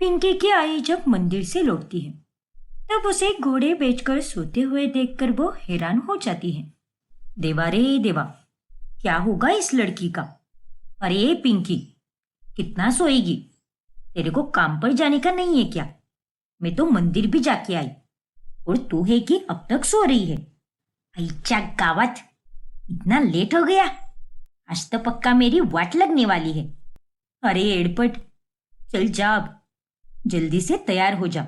पिंकी की आई जब मंदिर से लौटती है तब उसे घोड़े बेचकर सोते हुए देखकर वो हैरान हो जाती है। देवा रे देवा, क्या होगा इस लड़की का। अरे पिंकी, कितना सोएगी? तेरे को काम पर जाने का नहीं है क्या? मैं तो मंदिर भी जाके आई और तू है कि अब तक सो रही है। अच्छा गावत, इतना लेट हो गया। आज तो पक्का मेरी वाट लगने वाली है। अरे एड़पट, चल जा अब, जल्दी से तैयार हो जा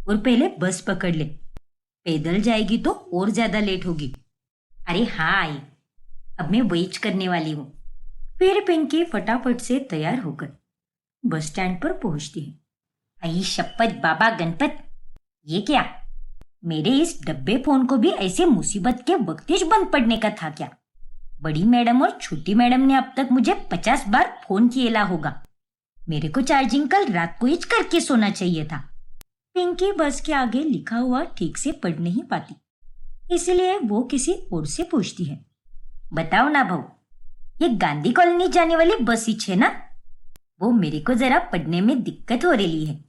और पहले बस पकड़ ले। पैदल जाएगी तो और ज्यादा लेट होगी। अरे हाँ आई, अब मैं वेट करने वाली हूँ। फिर पिंकी फटाफट से तैयार होकर बस स्टैंड पर पहुंचती है। आई शपथ बाबा गणपत, ये क्या? मेरे इस डब्बे फोन को भी ऐसे मुसीबत के वक्त बंद पड़ने का था क्या? बड़ी मैडम और छोटी मैडम ने अब तक मुझे 50 बार फोन किया होगा। मेरे को चार्जिंग कल रात को ही करके सोना चाहिए था। पिंकी बस के आगे लिखा हुआ ठीक से पढ़ नहीं पाती, इसलिए वो किसी और से पूछती है। बताओ ना भाऊ, ये गांधी कॉलोनी जाने वाली बस ही है ना? वो मेरे को जरा पढ़ने में दिक्कत हो रही है,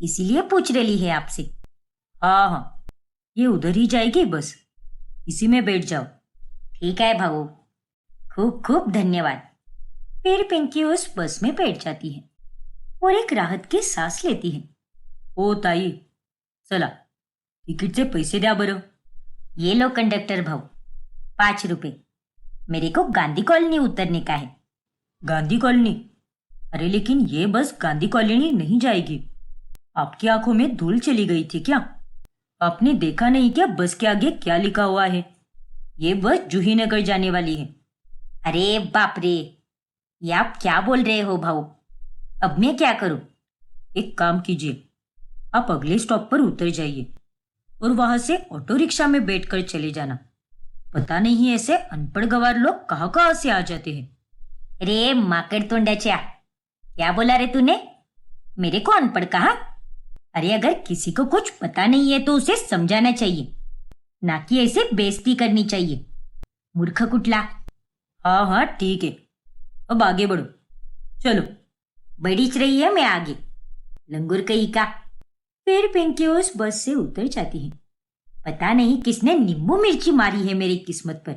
इसीलिए पूछ रही है आपसे। हाँ हाँ, ये उधर ही जाएगी बस, इसी में बैठ जाओ। ठीक है भाऊ, खूब खूब धन्यवाद। फिर पिंकी उस बस में बैठ जाती है और एक राहत की सांस लेती है। ओ ताई, चला तिकीट से पैसे द्या बरं। ये लो कंडक्टर भाऊ, 5 रुपए। मेरे को गांधी कॉलोनी उतरने का है। गांधी कॉलोनी? अरे लेकिन ये बस गांधी कॉलोनी नहीं जाएगी। आपकी आंखों में धूल चली गई थी क्या? आपने देखा नहीं क्या बस के आगे क्या लिखा हुआ है? ये बस जूही नगर जाने वाली है। अरे बाप रे, ये आप क्या बोल रहे हो भाऊ? अब मैं क्या करूं? एक काम कीजिए, आप अगले स्टॉप पर उतर जाइए और वहां से ऑटो रिक्शा में बैठकर चले जाना। पता नहीं ऐसे अनपढ़ गवार लोग कहाँ कहाँ से आ जाते हैं। अरे माकड़ तोंडाच्या, क्या बोला रे तूने? मेरे को अनपढ़ कहा? अरे अगर किसी को कुछ पता नहीं है तो उसे समझाना चाहिए, ना कि ऐसे बेइज्जती करनी चाहिए। मूर्ख कुटला। हाँ हाँ ठीक है, अब आगे बढ़ो, चलो। बढ़ीच रही है मैं आगे, लंगूर कहीं का। फिर पिंकी उस बस से उतर जाती है। पता नहीं किसने नींबू मिर्ची मारी है मेरी किस्मत पर,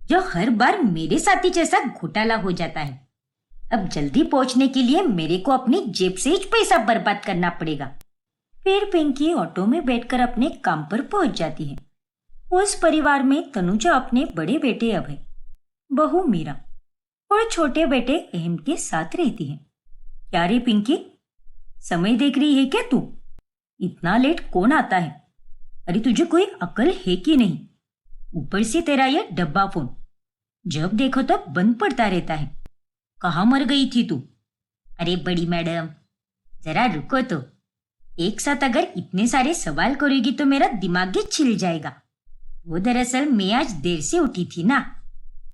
जो हर बार मेरे साथी जैसा घोटाला हो जाता है। अब जल्दी पहुंचने के लिए मेरे को अपनी जेब से ही पैसा बर्बाद करना पड़ेगा। फिर पिंकी ऑटो में बैठकर अपने काम पर पहुंच जाती है। उस परिवार में तनुजा अपने बड़े बेटे अभय, बहू मीरा और छोटे बेटे अहम के साथ रहती है। क्या रे पिंकी, समय देख रही है क्या तू? इतना लेट कौन आता है? अरे तुझे कोई अकल है कि नहीं? ऊपर से तेरा यह डब्बा फोन जब देखो तब बंद पड़ता रहता है। कहाँ मर गई थी तू? अरे बड़ी मैडम, जरा रुको तो। एक साथ अगर इतने सारे सवाल करोगी तो मेरा दिमाग ही छिल जाएगा। वो दरअसल मैं आज देर से उठी थी ना,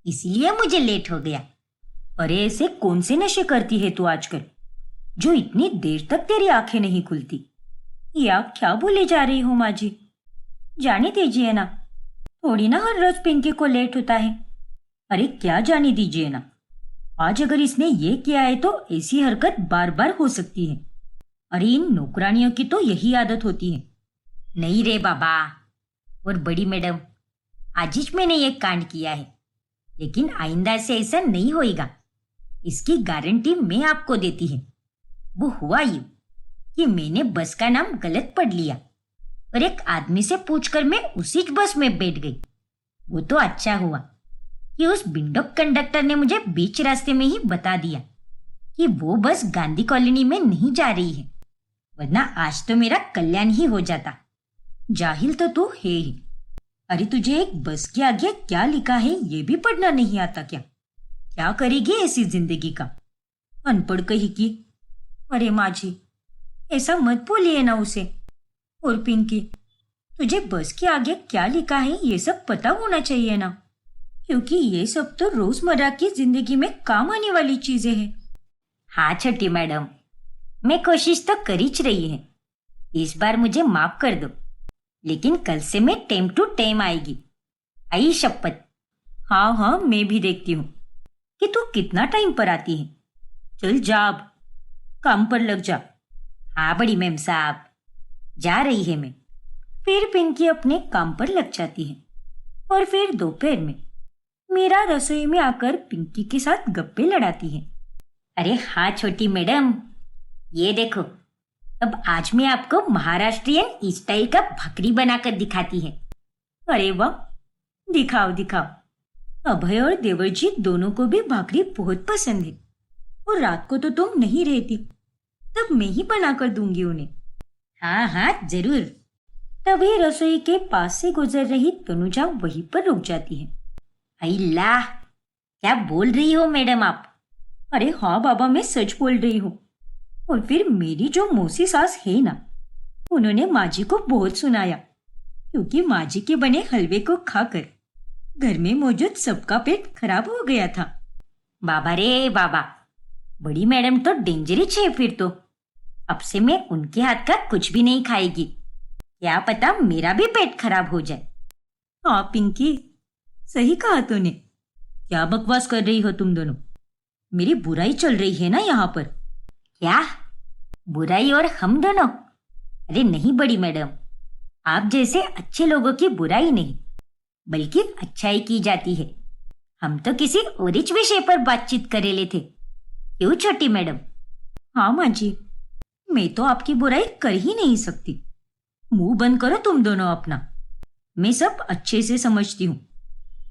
इसीलिए मुझे लेट हो गया। अरे ऐसे कौन से नशे करती है तू आजकल, जो इतनी देर तक तेरी आंखें नहीं खुलती? ये आप क्या बोले जा रही हो माँ जी? जाने दीजिए ना, थोड़ी ना हर रोज पिंकी को लेट होता है। अरे क्या जाने दीजिए ना, आज अगर इसने ये किया है तो ऐसी हरकत बार बार हो सकती है। अरे इन नौकरानियों की तो यही आदत होती है। नहीं रे बाबा, और बड़ी मैडम, आज ही मैंने ये कांड किया है, लेकिन आइंदा से ऐसा नहीं होएगा, इसकी गारंटी मैं आपको देती है। वो हुआ यूं कि मैंने बस का नाम गलत पढ़ लिया और एक आदमी से पूछकर मैं उसी बस में बैठ गई। वो तो अच्छा हुआ कि उस बिंडोक कंडक्टर ने मुझे बीच रास्ते में ही बता दिया कि वो बस गांधी कॉलोनी में नहीं जा रही है, वरना आज तो मेरा कल्याण ही हो जाता। जाहिल तो तू है ही। अरे तुझे एक बस के आगे क्या लिखा है ये भी पढ़ना नहीं आता क्या? क्या करेगी ऐसी जिंदगी का, अनपढ़ कहीं की। अरे माँ जी, ऐसा मत बोलिए ना उसे। और पिंकी, तुझे बस के आगे क्या लिखा है ये सब पता होना चाहिए ना, क्योंकि ये सब तो रोजमर्रा की जिंदगी में काम आने वाली चीजें हैं। हाँ छोटी मैडम, मैं कोशिश तो कर ही रही है। इस बार मुझे माफ कर दो, लेकिन कल से मैं टाइम टू टाइम आएगी। आई शपथ। हाँ हाँ, मैं भी देखती हूँ कि तू कितना टाइम पर आती है। चल जा अब, काम पर लग जा। हाँ बड़ी मैम साहब, जा रही है मैं। फिर पिंकी अपने काम पर लग जाती है और फिर दोपहर में मीरा रसोई में आकर पिंकी के साथ गप्पे लड़ाती है। अरे हाँ छोटी मैडम, ये देखो, अब आज मैं आपको महाराष्ट्रियन स्टाइल का भाकरी बनाकर दिखाती है। अरे वाह, दिखाओ दिखाओ। अभय और देवरजी दोनों को भी भाकरी बहुत पसंद है और रात को तो तुम नहीं रहती, तब मैं ही बना कर दूंगी उन्हें। हाँ हाँ जरूर। तभी रसोई के पास से गुजर रही तनुजा वहीं पर रुक जाती है। अल्लाह, क्या बोल रही हो मैडम आप? अरे हाँ बाबा, मैं सच बोल रही हूँ। और फिर मेरी जो मौसी सास है ना, उन्होंने माँ जी को बहुत सुनाया, क्योंकि माँ जी के बने हलवे को खाकर घर में मौजूद सबका पेट खराब हो गया था। बाबा रे बाबा, बड़ी मैडम तो डेंजरस है फिर तो। अब से मैं उनके हाथ का कुछ भी नहीं खाएगी, क्या पता मेरा भी पेट खराब हो जाए। हाँ पिंकी, सही कहा तूने। क्या बकवास कर रही हो तुम दोनों? मेरी बुराई चल रही है ना यहाँ पर। क्या बुराई और हम दोनों? अरे नहीं बड़ी मैडम, आप जैसे अच्छे लोगों की बुराई नहीं बल्कि अच्छाई की जाती है। हम तो किसी और ही विषय पर बातचीत कर रहे थे, क्यों छोटी मैडम? हाँ माँ जी, मैं तो आपकी बुराई कर ही नहीं सकती। मुंह बंद करो तुम दोनों अपना, मैं सब अच्छे से समझती हूँ।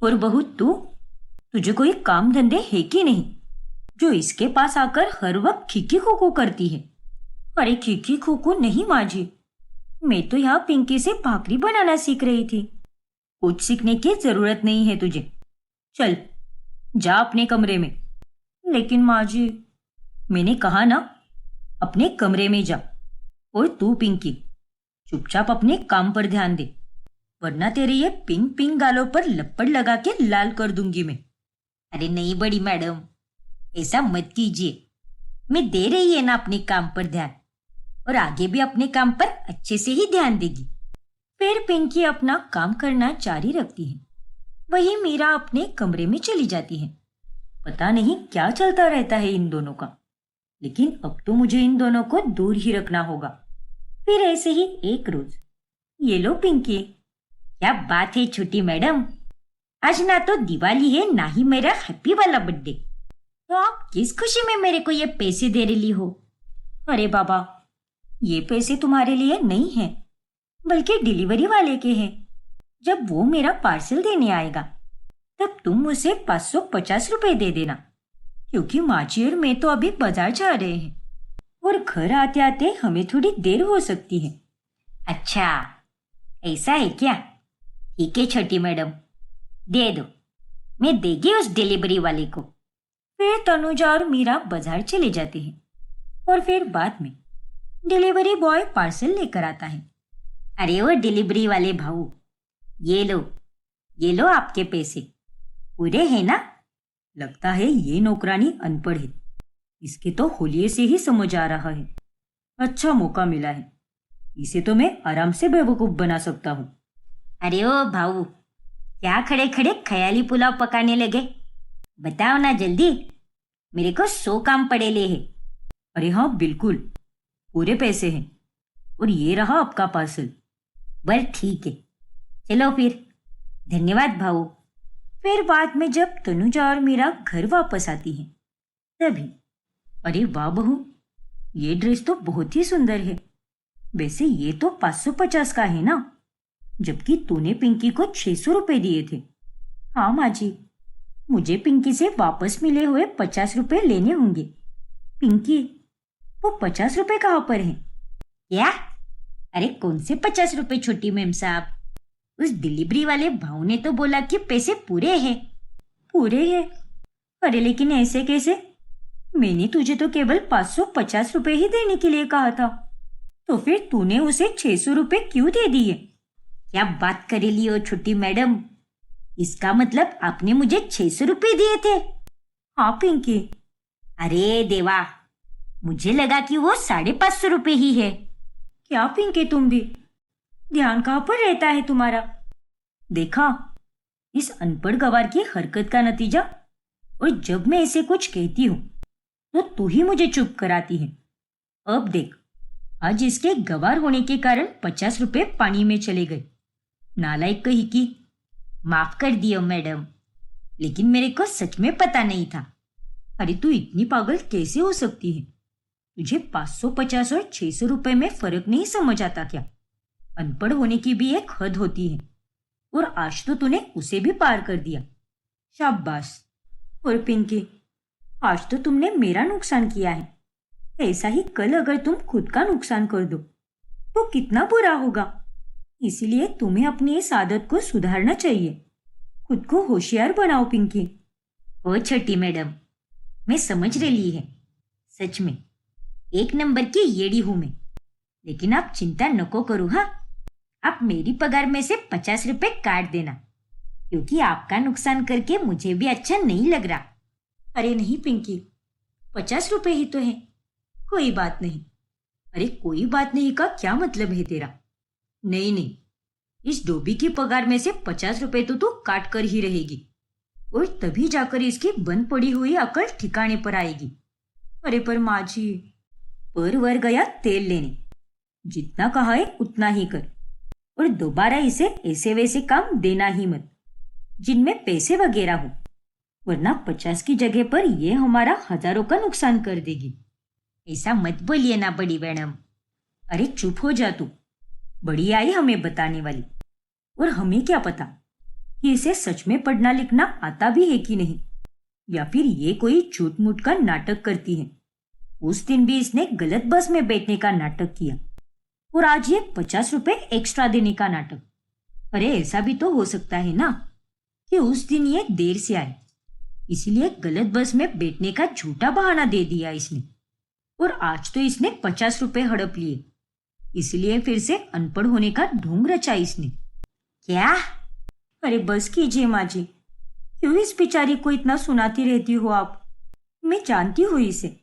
और बहू तुझे कोई काम धंधे है कि नहीं, जो इसके पास आकर हर वक्त खीखी खूखू करती है? अरे खीखी खूखू नहीं माँ जी, मैं तो यहाँ पिंकी से भाकरी बनाना सीख रही थी। कुछ सीखने की जरूरत नहीं है तुझे, चल जा अपने कमरे में। लेकिन माँ जी, मैंने कहा ना, अपने कमरे में जा। और तू पिंकी, चुपचाप अपने काम पर ध्यान दे, वरना तेरे ये पिंक पिंक गालों पर लपड़ लगा के लाल कर दूंगी मैं। अरे नहीं बड़ी मैडम, ऐसा मत कीजिए। मैं दे रही है ना अपने काम पर ध्यान, और आगे भी अपने काम पर अच्छे से ही ध्यान देगी। फिर पिंकी अपना काम करना जारी रखती है। वही मीरा अपने कमरे में चली जाती है। पता नहीं क्या चलता रहता है इन दोनों का, लेकिन अब तो मुझे इन दोनों को दूर ही रखना होगा। फिर ऐसे ही एक रोज, ये लो पिंकी। क्या बात है छोटी मैडम, आज ना तो दिवाली है ना ही मेरा हैप्पी वाला बर्थडे, तो आप किस खुशी में मेरे को ये पैसे दे रही हो? अरे बाबा, ये पैसे तुम्हारे लिए नहीं हैं, बल्कि डिलीवरी वाले के हैं। जब वो मेरा पार्सल देने आएगा तब तुम उसे 550 रुपए दे देना, क्योंकि माची और मैं तो अभी बाजार जा रहे हैं और घर आते आते हमें थोड़ी देर हो सकती है। अच्छा ऐसा है क्या? ठीक है छोटी मैडम, दे दो, मैं देगी उस डिलीवरी वाले को। फिर तनुजा और मीरा बाजार चले जाते हैं और फिर बाद में डिलीवरी बॉय पार्सल लेकर आता है। अरे वो डिलीवरी वाले भाऊ, ये लो आपके पैसे, पूरे हैं ना? लगता है ये नौकरानी अनपढ़ है, इसके तो होलिये से ही समझ आ रहा है। अच्छा मौका मिला है, इसे तो मैं आराम से बेवकूफ बना सकता हूँ। अरे ओ भाऊ, क्या खड़े खड़े ख्याली पुलाव पकाने लगे? बताओ ना जल्दी, मेरे को 100 काम पड़े ले हैं। अरे हाँ बिल्कुल, पूरे पैसे हैं, और ये रहा आपका पार्सल। बस ठीक है, चलो फिर, धन्यवाद भाऊ। फिर बाद में जब तनुजा और मीरा घर वापस आती हैं, तभी अरे वाह बहू, ये ड्रेस तो बहुत ही सुंदर है। वैसे ये तो 550 का है ना, जबकि तूने पिंकी को 600 रुपए दिए थे। हाँ माँ जी, मुझे पिंकी से वापस मिले हुए 50 रुपए लेने होंगे। पिंकी, वो 50 रुपए कहाँ पर हैं? क्या? अरे कौन से 50 रुपए छोटी मैम साहब? उस डिलीवरी वाले भाऊ ने तो बोला कि पैसे पूरे हैं। पूरे हैं? अरे लेकिन ऐसे कैसे? मैंने तुझे तो केवल 550 रुपए ही देने के लिए कहा था, तो फिर तूने उसे 600 रुपए क्यों दे दिए? क्या बात कर रही हो छोटी मैडम, इसका मतलब आपने मुझे 600 रुपए दिए थे? हाँ पिंकी। अरे देवा, मुझे लगा कि वो 550 रुपए ही है। क्या पिंकी, तुम भी ध्यान कहाँ पर रहता है तुम्हारा? देखा इस अनपढ़ गवार की हरकत का नतीजा। और जब मैं ऐसे कुछ कहती हूँ तो तू ही मुझे चुप कराती है। अब देख, आज इसके गवार होने के कारण 50 रुपए पानी में चले गए। नालायक कही कि माफ कर दियो मैडम, लेकिन मेरे को सच में पता नहीं था। अरे तू इतनी पागल कैसे हो सकती है? तुझे 550 और 600 रुपए में फर्क नहीं समझ आता क्या? अनपढ़ होने की भी एक हद होती है, और आज तो तूने उसे भी पार कर दिया। शाबाश। और पिंकी, आज तो तुमने मेरा नुकसान किया है। ऐसा ही कल अगर तुम खुद का नुकसान कर दो तो कितना बुरा होगा। इसीलिए तुम्हें अपनी इस आदत को सुधारना चाहिए। खुद को होशियार बनाओ पिंकी। ओ छोटी मैडम, मैं समझ रही है। सच में एक नंबर की येड़ी हूं मैं। लेकिन आप चिंता नको करो। हाँ, आप मेरी पगार में से 50 रुपए काट देना, क्योंकि आपका नुकसान करके मुझे भी अच्छा नहीं लग रहा। अरे नहीं पिंकी, 50 रुपए ही तो है, कोई बात नहीं। अरे कोई बात नहीं का क्या मतलब है तेरा? नहीं नहीं, इस डोबी की पगार में से 50 रुपए तो तू काट कर ही रहेगी, और तभी जाकर इसकी बंद पड़ी हुई अकल ठिकाने पर आएगी। अरे पर माँ जी, पर वर गया तेल लेने। जितना कहा है उतना ही कर, और दोबारा इसे ऐसे वैसे काम देना ही मत जिनमें पैसे वगैरह हो, वरना 50 की जगह पर यह हमारा हजारों का नुकसान कर देगी। ऐसा मत बोलिए ना बड़ी मैडम। अरे चुप हो जा तू। बड़ी आई हमें बताने वाली, और हमें क्या पता कि इसे सच में पढ़ना लिखना आता भी है कि नहीं, या फिर ये कोई झूठ मूठ का नाटक करती है। उस दिन भी इसने गलत बस में बैठने का नाटक किया, और आज ये 50 रुपए एक्स्ट्रा देने का नाटक। अरे ऐसा भी तो हो सकता है ना कि उस दिन ये देर से आए, इसीलिए गलत बस में बैठने का झूठा बहाना दे दिया इसने, और आज तो इसने 50 रुपए हड़प लिए, इसलिए फिर से अनपढ़ होने का ढोंग रचा इसने। क्या? अरे बस कीजिए माँ जी, क्यों इस बेचारी को इतना सुनाती रहती हो आप? मैं जानती हूँ इसे,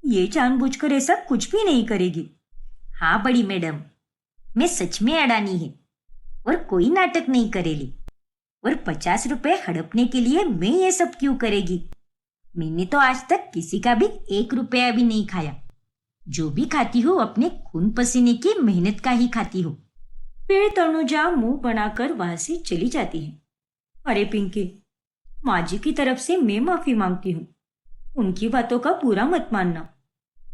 ये जानबूझकर ऐसा कुछ भी नहीं करेगी। हाँ बड़ी मैडम, मैं सच में अडानी है और कोई नाटक नहीं करेली। और 50 रुपए हड़पने के लिए मैं ये सब क्यों करेगी? मैंने तो आज तक किसी का भी 1 रुपया भी नहीं खाया। जो भी खाती हूँ अपने खून पसीने की मेहनत का ही खाती हूँ। फिर तनुजा मुंह बनाकर वहां से चली जाती है। अरे पिंकी, माँ जी की तरफ से मैं माफी मांगती हूँ, उनकी बातों का बुरा मत मानना।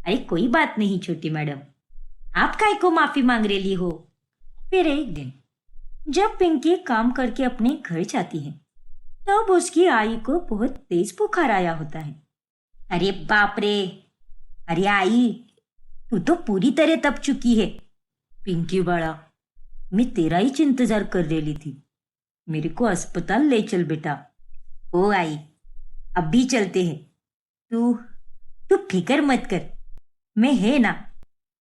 अरे कोई बात नहीं छोटी मैडम, आप काय को माफी मांग रही हो। फिर एक दिन जब पिंकी काम करके अपने घर जाती है, तब उसकी आई को बहुत तेज बुखार आया होता है। अरे बाप रे! अरे आई, तू तो पूरी तरह तप चुकी है। पिंकी बाड़ा, मैं तेरा ही इंतजार कर रही थी। मेरे को अस्पताल ले चल बेटा। ओ आई, अब भी चलते हैं। तू तू फिक्र मत कर, मैं है ना।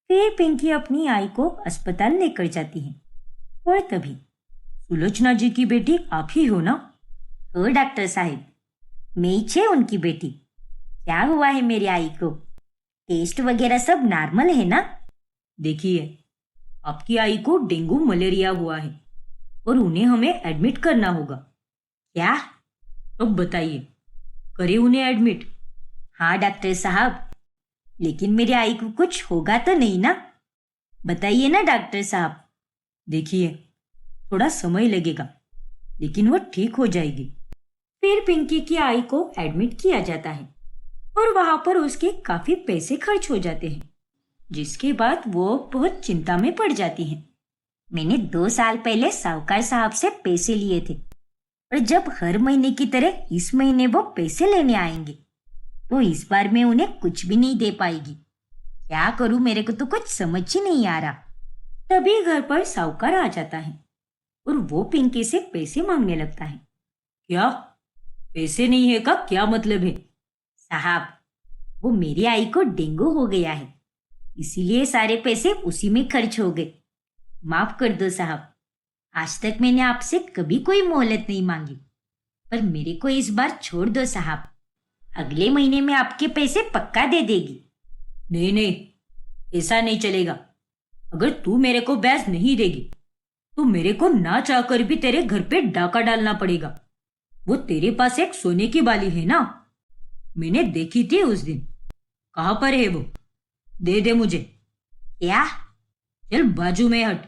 फिर पिंकी अपनी आई को अस्पताल लेकर जाती है, और तभी सुलोचना जी की बेटी आप ही हो ना? ओ डॉक्टर साहब, मैं ही छे उनकी बेटी। क्या हुआ है मेरी आई को? टेस्ट वगैरह सब नॉर्मल है ना? देखिए, आपकी आई को डेंगू मलेरिया हुआ है और उन्हें हमें एडमिट करना होगा। क्या? अब बताइए, करे उन्हें एडमिट? हाँ डॉक्टर साहब, लेकिन मेरी आई को कुछ होगा तो नहीं ना? बताइए ना डॉक्टर साहब। देखिए, थोड़ा समय लगेगा, लेकिन वो ठीक हो जाएगी। फिर पिंकी की आई को एडमिट किया जाता है, और वहां पर उसके काफी पैसे खर्च हो जाते हैं, जिसके बाद वो बहुत चिंता में पड़ जाती है। मैंने 2 साल पहले साहूकार साहब से पैसे लिए थे, और जब हर महीने की तरह इस महीने वो पैसे लेने आएंगे, तो इस बार मैं उन्हें कुछ भी नहीं दे पाएगी। क्या करूं, मेरे को तो कुछ समझ ही नहीं आ रहा। तभी घर पर साहूकार आ जाता है, और वो पिंकी से पैसे मांगने लगता है। क्या पैसे नहीं है का क्या मतलब है? साहब, वो मेरी आई को डेंगू हो गया है, इसीलिए सारे पैसे उसी में खर्च हो गए। माफ कर दो साहब, आज तक मैंने आपसे कभी कोई मोहलत नहीं मांगी, पर मेरे को इस बार छोड़ दो साहब। अगले महीने में आपके पैसे पक्का दे देगी। नहीं नहीं, ऐसा नहीं चलेगा। अगर तू मेरे को ब्याज नहीं देगी तो मेरे को ना चाहकर भी तेरे घर पे डाका डालना पड़ेगा। वो तेरे पास एक सोने की बाली है ना? मैंने देखी थी उस दिन। कहाँ पर है वो? दे दे मुझे। क्या? चल बाजू में हट।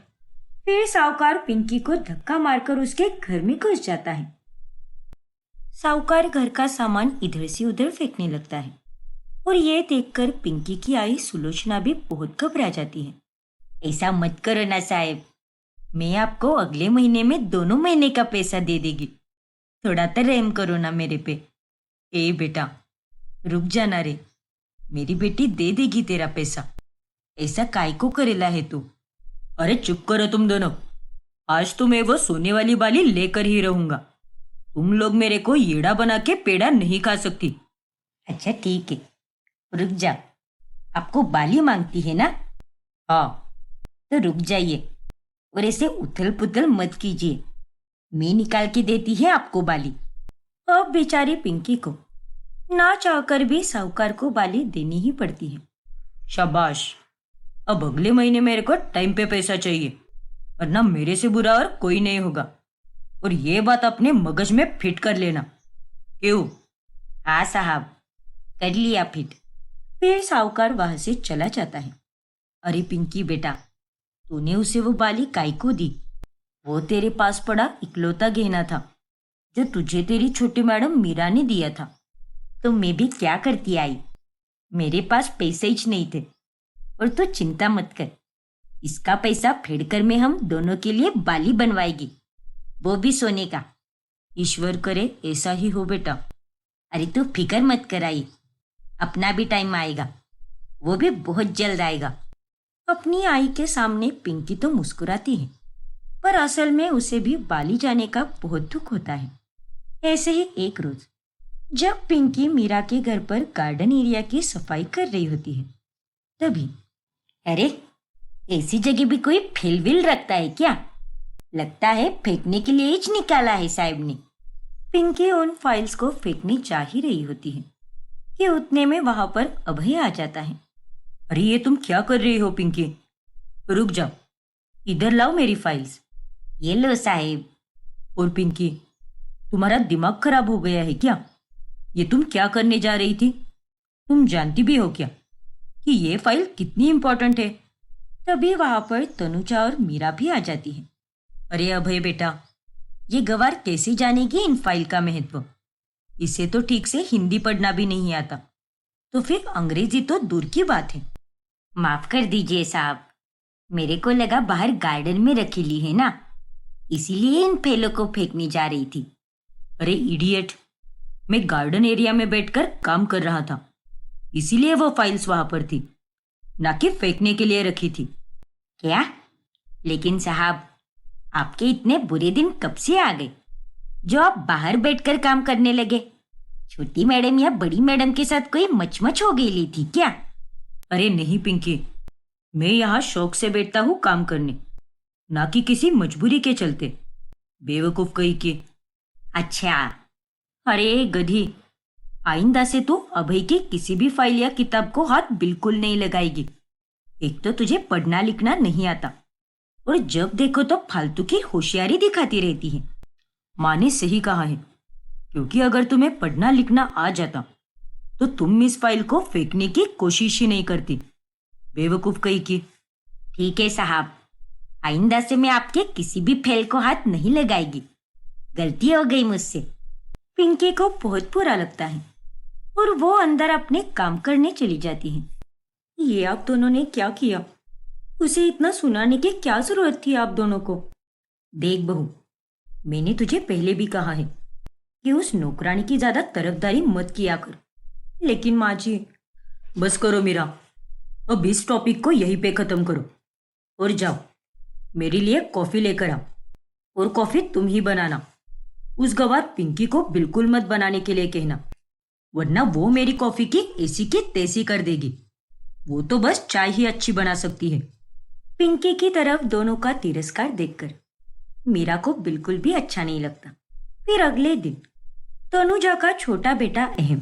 फिर साहूकार पिंकी को धक्का मारकर उसके घर में घुस जाता है। साहूकार घर का सामान इधर से उधर फेंकने लगता है और ये देखकर पिंकी की आई सुलोचना भी बहुत घबरा जाती है। ऐसा मत करो ना साहब, मैं आपको अगले महीने में दोनों महीने का पैसा दे देगी। थोड़ा तो रहम करो ना मेरे पे। ए बेटा, रुक जाना रे, मेरी बेटी दे देगी तेरा पैसा। ऐसा काय को करेला है तू? अरे चुप करो तुम दोनों, आज तो मैं वो सोने वाली बाली लेकर ही रहूंगा। तुम लोग मेरे को येड़ा बना के पेड़ा नहीं खा सकती। अच्छा ठीक है, रुक जा। आपको बाली मांगती है ना? हाँ। तो रुक जाइए और ऐसे उथल पुथल मत कीजिए, मैं निकाल के देती है आपको बाली। अब बेचारी पिंकी को ना चाहकर भी साहूकार को बाली देनी ही पड़ती है। शाबाश, अब अगले महीने मेरे को टाइम पे पैसा चाहिए, वरना मेरे से बुरा और कोई नहीं होगा। और ये बात अपने मगज में फिट कर लेना। क्यों? हाँ साहब, कर लिया फिट। फिर साहूकार वहां से चला जाता है। अरे पिंकी बेटा, तूने उसे वो बाली काय को दी? वो तेरे पास पड़ा इकलौता गहना था जो तुझे तेरी छोटी मैडम मीरा ने दिया था। तो मैं भी क्या करती आई, मेरे पास पैसे ही नहीं थे। और तू चिंता मत कर, इसका पैसा फेंककर में हम दोनों के लिए बाली बनवाएगी, वो भी सोने का। ईश्वर करे ऐसा ही हो बेटा। अरे तू फिक्र मत कराई, अपना भी टाइम आएगा, वो भी बहुत जल्द आएगा। अपनी आई के सामने पिंकी तो मुस्कुराती है, पर असल में उसे भी बाली जाने का बहुत दुख होता है। ऐसे ही एक रोज जब पिंकी मीरा के घर पर गार्डन एरिया की सफाई कर रही होती है, तभी अरे ऐसी जगह भी कोई फेल विल रखता है क्या? लगता है फेंकने के लिए ही निकाला है साहब ने। पिंकी उन फाइल्स को फेंकने जा ही रही होती है कि उतने में वहां पर अभय आ जाता है। अरे ये तुम क्या कर रही हो पिंकी? रुक जाओ, इधर लाओ मेरी फाइल्स। ये लो साहब। और पिंकी, तुम्हारा दिमाग खराब हो गया है क्या? ये तुम क्या करने जा रही थी? तुम जानती भी हो क्या कि ये फाइल कितनी इंपॉर्टेंट है? तभी वहां पर तनुजा और मीरा भी आ जाती है। अरे अभय बेटा, ये गवार कैसे जानेगी इन फाइल का महत्व? इसे तो ठीक से हिंदी पढ़ना भी नहीं आता, तो फिर अंग्रेजी तो दूर की बात है। माफ कर दीजिए साहब, मेरे को लगा बाहर गार्डन में रखी ली है ना, इसीलिए इन फैलों को फेंकने जा रही थी। अरे इडियट, मैं गार्डन एरिया में बैठकर काम कर रहा था, इसीलिए वो फाइल्स वहां पर थी, ना कि फेंकने के लिए रखी थी। क्या? लेकिन साहब, आपके इतने बुरे दिन कब से आ गए जो आप बाहर बैठकर काम करने लगे? छोटी मैडम या बड़ी मैडम के साथ कोई मचमच हो गई थी क्या? अरे नहीं पिंकी, मैं यहाँ शौक से बैठता हूँ काम करने, ना कि किसी मजबूरी के चलते। बेवकूफ कही के। अच्छा, अरे गधी, आइंदा से तू अभय की किसी भी फाइल या किताब को हाथ बिल्कुल नहीं लगाएगी। एक तो तुझे पढ़ना लिखना नहीं आता, और जब देखो तो फालतू की होशियारी दिखाती रहती है। माँ ने सही कहा है, क्योंकि अगर तुम्हें पढ़ना लिखना आ जाता तो तुम इस फाइल को फेंकने की कोशिश ही नहीं करती। बेवकूफ कही की। ठीक है साहब, आइंदा से मैं आपके किसी भी फाइल को हाथ नहीं लगाएगी, गलती हो गई मुझसे। पिंकी को बहुत बुरा लगता है और वो अंदर अपने काम करने चली जाती है। ये आप दोनों ने क्या किया? उसे इतना सुनाने की क्या जरूरत थी आप दोनों को? देख बहू, मैंने तुझे पहले भी कहा है कि उस नौकरानी की ज्यादा तरफदारी मत किया कर। लेकिन माँ जी। बस करो मीरा, अब इस टॉपिक को यहीं पे खत्म करो और जाओ मेरे लिए कॉफी लेकर आओ, और कॉफी तुम ही बनाना। उस गवार पिंकी को बिल्कुल मत बनाने के लिए कहना, वरना वो मेरी कॉफी की ऐसी की तैसी कर देगी। वो तो बस चाय ही अच्छी बना सकती है। पिंकी की तरफ दोनों का तिरस्कार देखकर मीरा को बिल्कुल भी अच्छा नहीं लगता। फिर अगले दिन तनुजा का छोटा बेटा अहम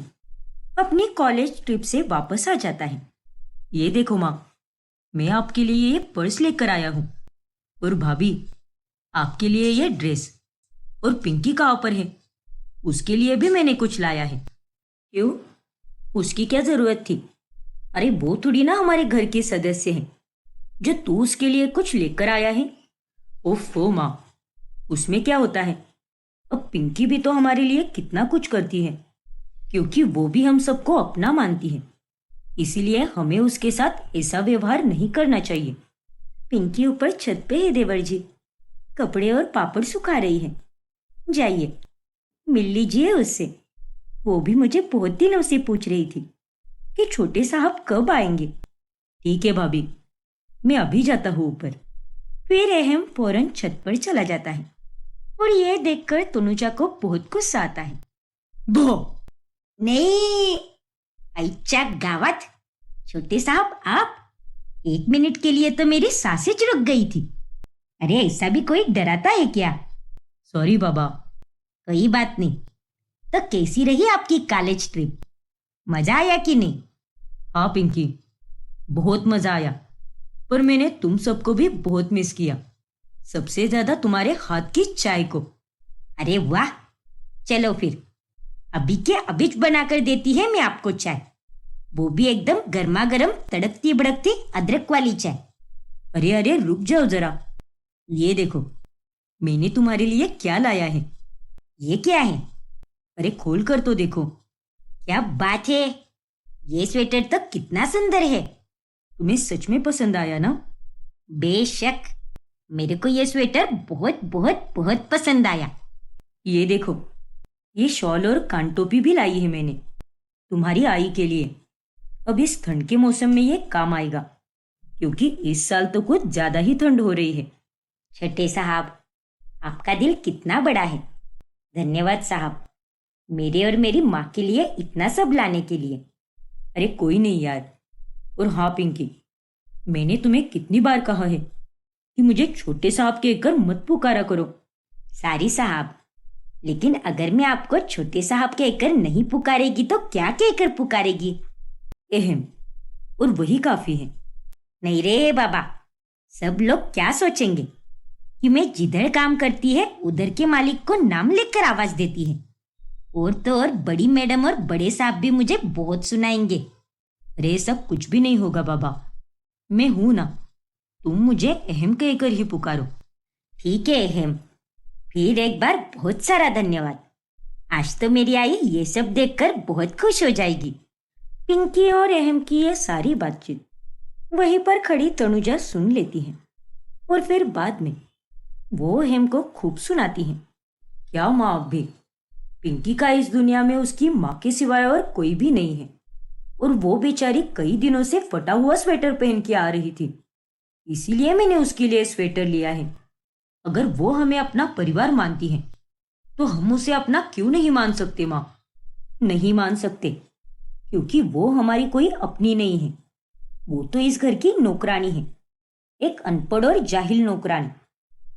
अपनी कॉलेज ट्रिप से वापस आ जाता है। ये देखो माँ, मैं आपके लिए ये पर्स लेकर आया हूँ, और भाभी आपके लिए ये ड्रेस, और पिंकी कहाँ पर है? उसके लिए भी मैंने कुछ लाया है। क्यों? उसकी क्या जरूरत थी? अरे वो थोड़ी ना हमारे घर के सदस्य हैं, जो तू उसके लिए कुछ लेकर आया है। ओफो माँ, उसमें क्या होता है? अब पिंकी भी तो हमारे लिए कितना कुछ करती है, क्योंकि वो भी हम सबको अपना मानती है। इसीलिए हमें उसके साथ ऐसा व्यवहार नहीं करना चाहिए। पिंकी ऊपर छत पे है देवर जी, कपड़े और पापड़ सुखा रही है। जाइए, मिल लीजिए उससे। वो भी मुझे बहुत दिनों से पूछ रही थी कि छोटे साहब कब आएंगे। ठीक है भाभी, मैं अभी जाता हूँ ऊपर। फिर अहम फौरन छत पर चला जाता है और यह देखकर तनुजा को बहुत गुस्सा आता है। बो नहीं, अच्छा गावत, छोटे साहब आप 1 मिनट के लिए तो मेरी सांसें रुक गई थी। अरे ऐसा भी कोई डराता है क्या? सॉरी बाबा। कोई बात नहीं। तो कैसी रही आपकी कॉलेज ट्रिप? मजा आया कि नहीं? हाँ पिंकी, बहुत मजा आया, पर मैंने तुम सबको भी बहुत मिस किया, सबसे ज्यादा तुम्हारे हाथ की चाय को। अरे वाह, चलो फिर अभी के अभी बनाकर देती है मैं आपको चाय, वो भी एकदम गर्मा गर्म तड़कती भड़कती अदरक वाली चाय। अरे अरे रुक जाओ जरा, ये देखो मैंने तुम्हारे लिए क्या लाया है। ये क्या है? अरे खोल कर तो देखो। क्या बात है, ये स्वेटर तो कितना सुंदर है। तुम्हें सच में पसंद आया ना? बेशक, मेरे को ये स्वेटर बहुत बहुत बहुत पसंद आया। ये देखो, ये शॉल और कान टोपी भी लाई है मैंने तुम्हारी आई के लिए। अब इस ठंड के मौसम में ये काम आएगा, क्योंकि इस साल तो कुछ ज्यादा ही ठंड हो रही है। छोटे साहब, आपका दिल कितना बड़ा है। धन्यवाद साहब, मेरे और मेरी माँ के लिए इतना सब लाने के लिए। अरे कोई नहीं यार। और हाँ पिंकी, मैंने तुम्हें कितनी बार कहा है कि मुझे छोटे साहब कहकर मत पुकारा करो। सारी साहब, लेकिन अगर मैं आपको छोटे साहब कहकर नहीं पुकारेगी तो क्या कहकर पुकारेगी? एहम, और वही काफी है। नहीं रे बाबा, सब लोग क्या सोचेंगे कि मैं जिधर काम करती है उधर के मालिक को नाम लेकर आवाज देती है। और तो और बड़ी मैडम और बड़े साहब भी मुझे बहुत सुनाएंगे। अरे सब कुछ भी नहीं होगा बाबा, मैं हूं ना, तुम मुझे अहम कहकर ही पुकारो। ठीक है अहम, फिर एक बार बहुत सारा धन्यवाद। आज तो मेरी आई ये सब देखकर बहुत खुश हो जाएगी। पिंकी और अहम की ये सारी बातचीत वहीं पर खड़ी तनुजा सुन लेती है और फिर बाद में वो अहम को खूब सुनाती है। क्या माँ, अब भी पिंकी का इस दुनिया में उसकी माँ के सिवाय और कोई भी नहीं है, और वो बेचारी कई दिनों से फटा हुआ स्वेटर पहन के आ रही थी, इसीलिए मैंने उसके लिए स्वेटर लिया है। अगर वो हमें अपना परिवार मानती है तो हम उसे अपना क्यों नहीं मान सकते माँ? नहीं मान सकते, क्योंकि वो हमारी कोई अपनी नहीं है। वो तो इस घर की नौकरानी है, एक अनपढ़ और जाहिल नौकरानी।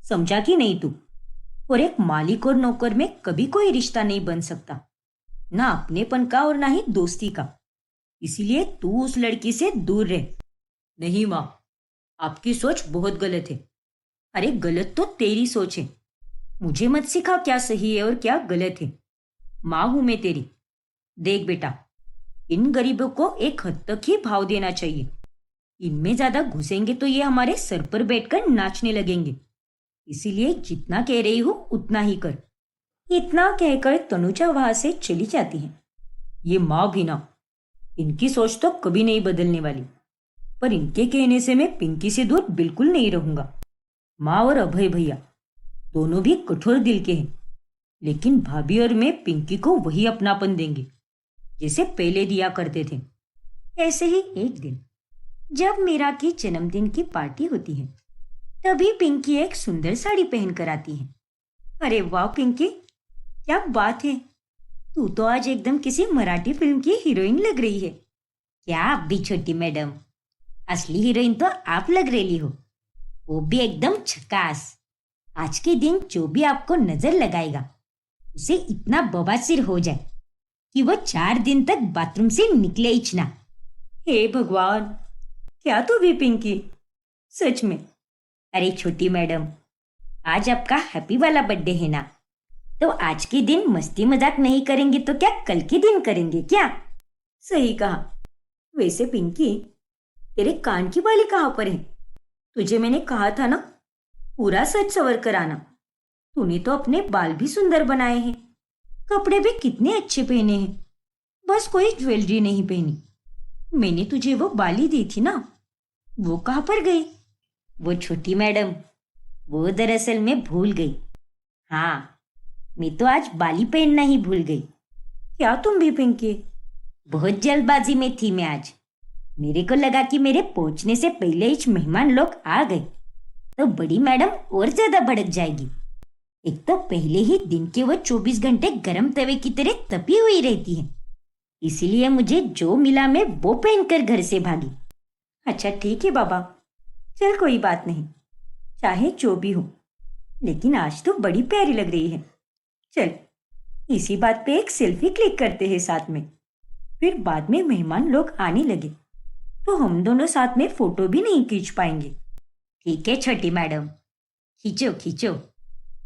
समझा कि नहीं तू? और एक मालिक और नौकर में कभी कोई रिश्ता नहीं बन सकता, ना अपनेपन का और ना ही दोस्ती का। इसीलिए तू उस लड़की से दूर रह। नहीं माँ, आपकी सोच बहुत गलत है। अरे गलत तो तेरी सोच है, मुझे मत सिखा क्या सही है और क्या गलत है। माँ हूं मैं तेरी। देख बेटा, इन गरीबों को एक हद तक ही भाव देना चाहिए। इनमें ज्यादा घुसेंगे तो ये हमारे सर पर बैठकर नाचने लगेंगे। इसीलिए जितना कह रही हूं उतना ही कर। इतना कहकर तनुजा वहां से चली जाती है। ये माँ भी ना, इनकी सोच तो कभी नहीं बदलने वाली, पर इनके कहने से मैं पिंकी से दूर बिल्कुल नहीं रहूंगा। माँ और अभय भैया दोनों भी कठोर दिल के हैं, लेकिन भाभी और मैं पिंकी को वही अपनापन देंगे जैसे पहले दिया करते थे। ऐसे ही एक दिन जब मीरा की जन्मदिन की पार्टी होती है, तभी पिंकी एक सुंदर साड़ी पहनकर आती है। अरे वाह पिंकी, क्या बात है, तू तो आज एकदम किसी मराठी फिल्म की हीरोइन लग रही है। क्या आप भी छोटी मैडम, असली हीरोइन तो आप लग रही हो, वो भी एकदम झकास। आज के दिन जो भी आपको नजर लगाएगा उसे इतना बवासीर हो जाए कि वो 4 दिन तक बाथरूम से निकले ही ना। हे भगवान, क्या तू भी पिंकी, सच में। अरे छोटी मैडम, आज आपका हैप्पी वाला बर्थडे है ना, तो आज के दिन मस्ती मजाक नहीं करेंगे तो क्या कल के दिन करेंगे क्या? सही कहा। वैसे पिंकी, तेरे कान की बाली कहाँ पर है? तुझे मैंने कहा था ना, पूरा सच सवर कर आना। तूने तो अपने बाल भी सुंदर बनाए हैं, कपड़े भी कितने अच्छे पहने हैं, बस कोई ज्वेलरी नहीं पहनी। मैंने तुझे वो बाली दी थी ना, वो कहाँ पर गई? वो छोटी मैडम, वो दरअसल मैं भूल गई। हाँ, मैं तो आज बाली पहनना ही भूल गई। क्या तुम भी पिंकी? बहुत जल्दबाजी में थी मैं आज। मेरे को लगा कि मेरे पहुंचने से पहले ही मेहमान लोग आ गए तो बड़ी मैडम और ज्यादा भड़क जाएगी। एक तो पहले ही दिन के वो 24 घंटे गर्म तवे की तरह तपी हुई रहती है, इसीलिए मुझे जो मिला मैं वो पहनकर घर से भागी। अच्छा ठीक है बाबा, चल कोई बात नहीं, चाहे जो भी हो, लेकिन आज तो बड़ी प्यारी लग रही है। चल इसी बात पे एक सेल्फी क्लिक करते हैं साथ में। फिर बाद में मेहमान लोग आने लगे तो हम दोनों साथ में फोटो भी नहीं खींच पाएंगे। ठीक है छोटी मैडम, खींचो खींचो।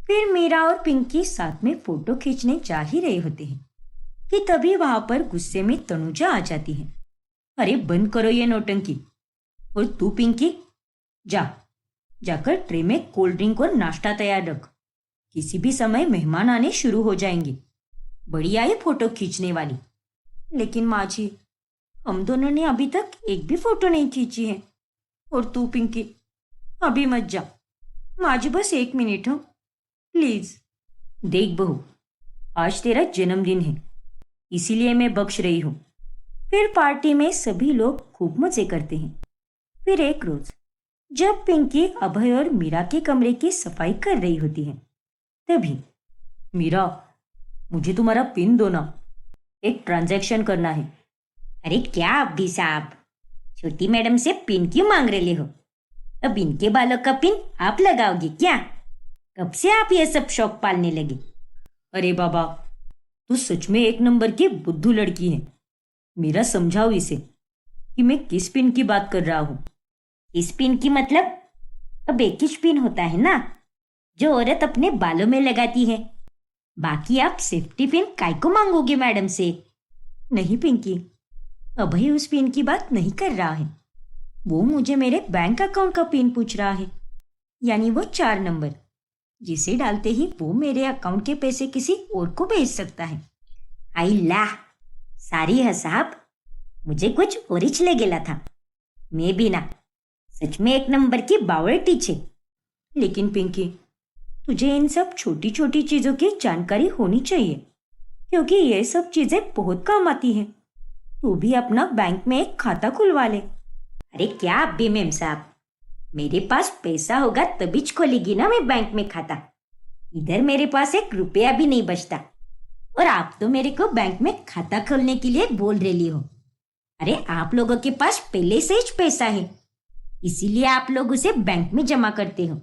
फिर मीरा और पिंकी साथ में फोटो खींचने जा ही रहे होते हैं कि तभी वहां पर गुस्से में तनुजा आ जाती है। अरे बंद करो ये नौटंकी। और तू पिंकी, जाकर ट्रे में कोल्ड ड्रिंक और नाश्ता तैयार रख, किसी भी समय मेहमान आने शुरू हो जाएंगे। बढ़िया है फोटो खींचने वाली, लेकिन माँ जी, हम दोनों ने अभी तक एक भी फोटो नहीं खींची है। और तू पिंकी, अभी मत जा, माँ जी बस 1 मिनट हो प्लीज। देख बहू, आज तेरा जन्मदिन है, इसीलिए मैं बख्श रही हूँ। फिर पार्टी में सभी लोग खूब मजे करते हैं। फिर एक रोज जब पिंकी अभय और मीरा के कमरे की सफाई कर रही होती है, तभी मीरा, मुझे तुम्हारा पिन दो ना, एक ट्रांजैक्शन करना है। अरे क्या अभी साहब, छोटी मैडम से पिन क्यों मांग रहे हो? अब इनके बालों का पिन आप लगाओगे क्या? कब से आप ये सब शौक पालने लगे? अरे बाबा, तू सच में एक नंबर की बुद्धू लड़की है। मेरा समझाओ इसे कि मैं किस पिन की बात कर रहा हूँ। इस पिन की मतलब? अब एक ही पिन होता है ना, जो औरत अपने बालों में लगाती है। बाकी आप सेफ्टी पिन काय को मांगोगे मैडम से? नहीं पिंकी, अभय उस पिन की बात नहीं कर रहा है। वो मुझे मेरे बैंक अकाउंट का पिन पूछ रहा है, यानी वो 4 नंबर, जिसे डालते ही वो मेरे अकाउंट के पैसे किसी और को भेज सकता है। आई ला, सारी है साहब, मुझे कुछ और ही चले गेला था। मैं भी ना, सच में एक नंबर की बावड़टी छे। लेकिन पिंकी, तुझे इन सब छोटी छोटी चीजों की जानकारी होनी चाहिए, क्योंकि ये सब चीजें बहुत काम आती हैं। तू भी अपना बैंक में एक खाता खुलवा ले। अरे क्या आप भी मेम साहब, मेरे पास पैसा होगा तभी खोलेगी ना मैं बैंक में खाता। इधर मेरे पास 1 रुपया भी नहीं बचता, और आप तो मेरे को बैंक में खाता खोलने के लिए बोल रही हो। अरे आप लोगों के पास पहले से ही पैसा है, इसीलिए आप लोग उसे बैंक में जमा करते हो।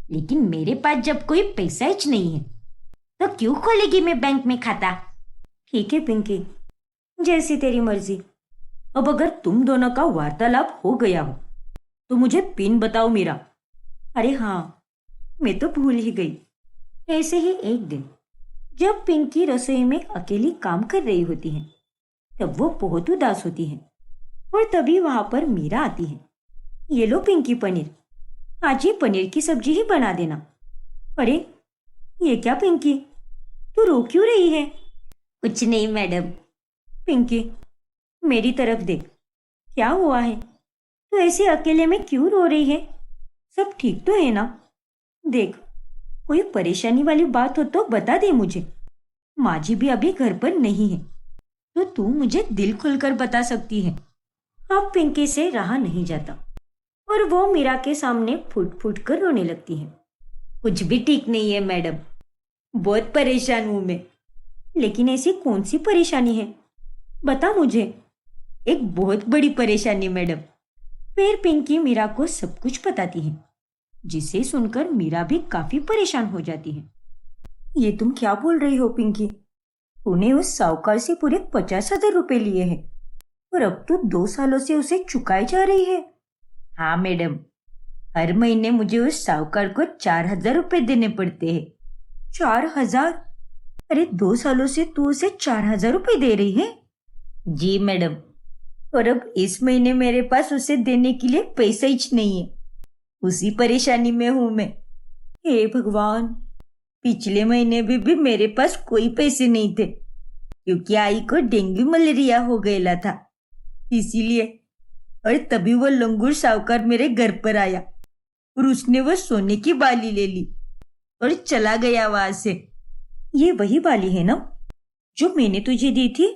लेकिन मेरे पास जब कोई पैसा ही नहीं है, तो क्यों खोलेगी मैं बैंक में खाता? ठीक है पिंकी, जैसी तेरी मर्जी। अब अगर तुम दोनों का वार्तालाप हो गया हो तो मुझे पिन बताओ मीरा। अरे हाँ, मैं तो भूल ही गई। ऐसे ही एक दिन जब पिंकी रसोई में अकेली काम कर रही होती है, तब वो बहुत उदास होती है, और तभी वहां पर मीरा आती है। ये लो पिंकी पनीर, आज ये पनीर की सब्जी ही बना देना। अरे ये क्या पिंकी, तू रो क्यों रही है? कुछ नहीं मैडम। पिंकी, मेरी तरफ देख, क्या हुआ है? तू ऐसे अकेले में क्यों रो रही है? सब ठीक तो है ना? देख, कोई परेशानी वाली बात हो तो बता दे मुझे। माँ जी भी अभी घर पर नहीं है, तो तू मुझे दिल खुलकर बता सकती है। अब पिंकी से रहा नहीं जाता और वो मीरा के सामने फुट फुट कर रोने लगती है। कुछ भी ठीक नहीं है मैडम, बहुत परेशान हूं मैं। लेकिन ऐसी कौन सी परेशानी है, बता मुझे। एक बहुत बड़ी परेशानी मैडम। फिर पिंकी मीरा को सब कुछ बताती है, जिसे सुनकर मीरा भी काफी परेशान हो जाती है। ये तुम क्या बोल रही हो पिंकी? तूने उस साहूकार से पूरे 50,000 रुपए लिए हैं और अब तो 2 सालों से उसे चुकाए जा रही है। हाँ मैडम, हर महीने मुझे उस साहूकार को 4,000 रुपए देने पड़ते हैं। 4,000? अरे 2 सालों से तू उसे 4,000 रुपए दे रही है? जी मैडम, और अब इस महीने मेरे पास उसे देने के लिए पैसा ही नहीं है। उसी परेशानी में हूं मैं। हे भगवान, पिछले महीने भी मेरे पास कोई पैसे नहीं थे क्योंकि आई को डेंगू मलेरिया हो गया था, इसीलिए। और तभी वो लंगूर साहूकार मेरे घर पर आया और उसने वो सोने की बाली ले ली और चला गया वहां से। ये वही बाली है ना जो मैंने तुझे दी थी?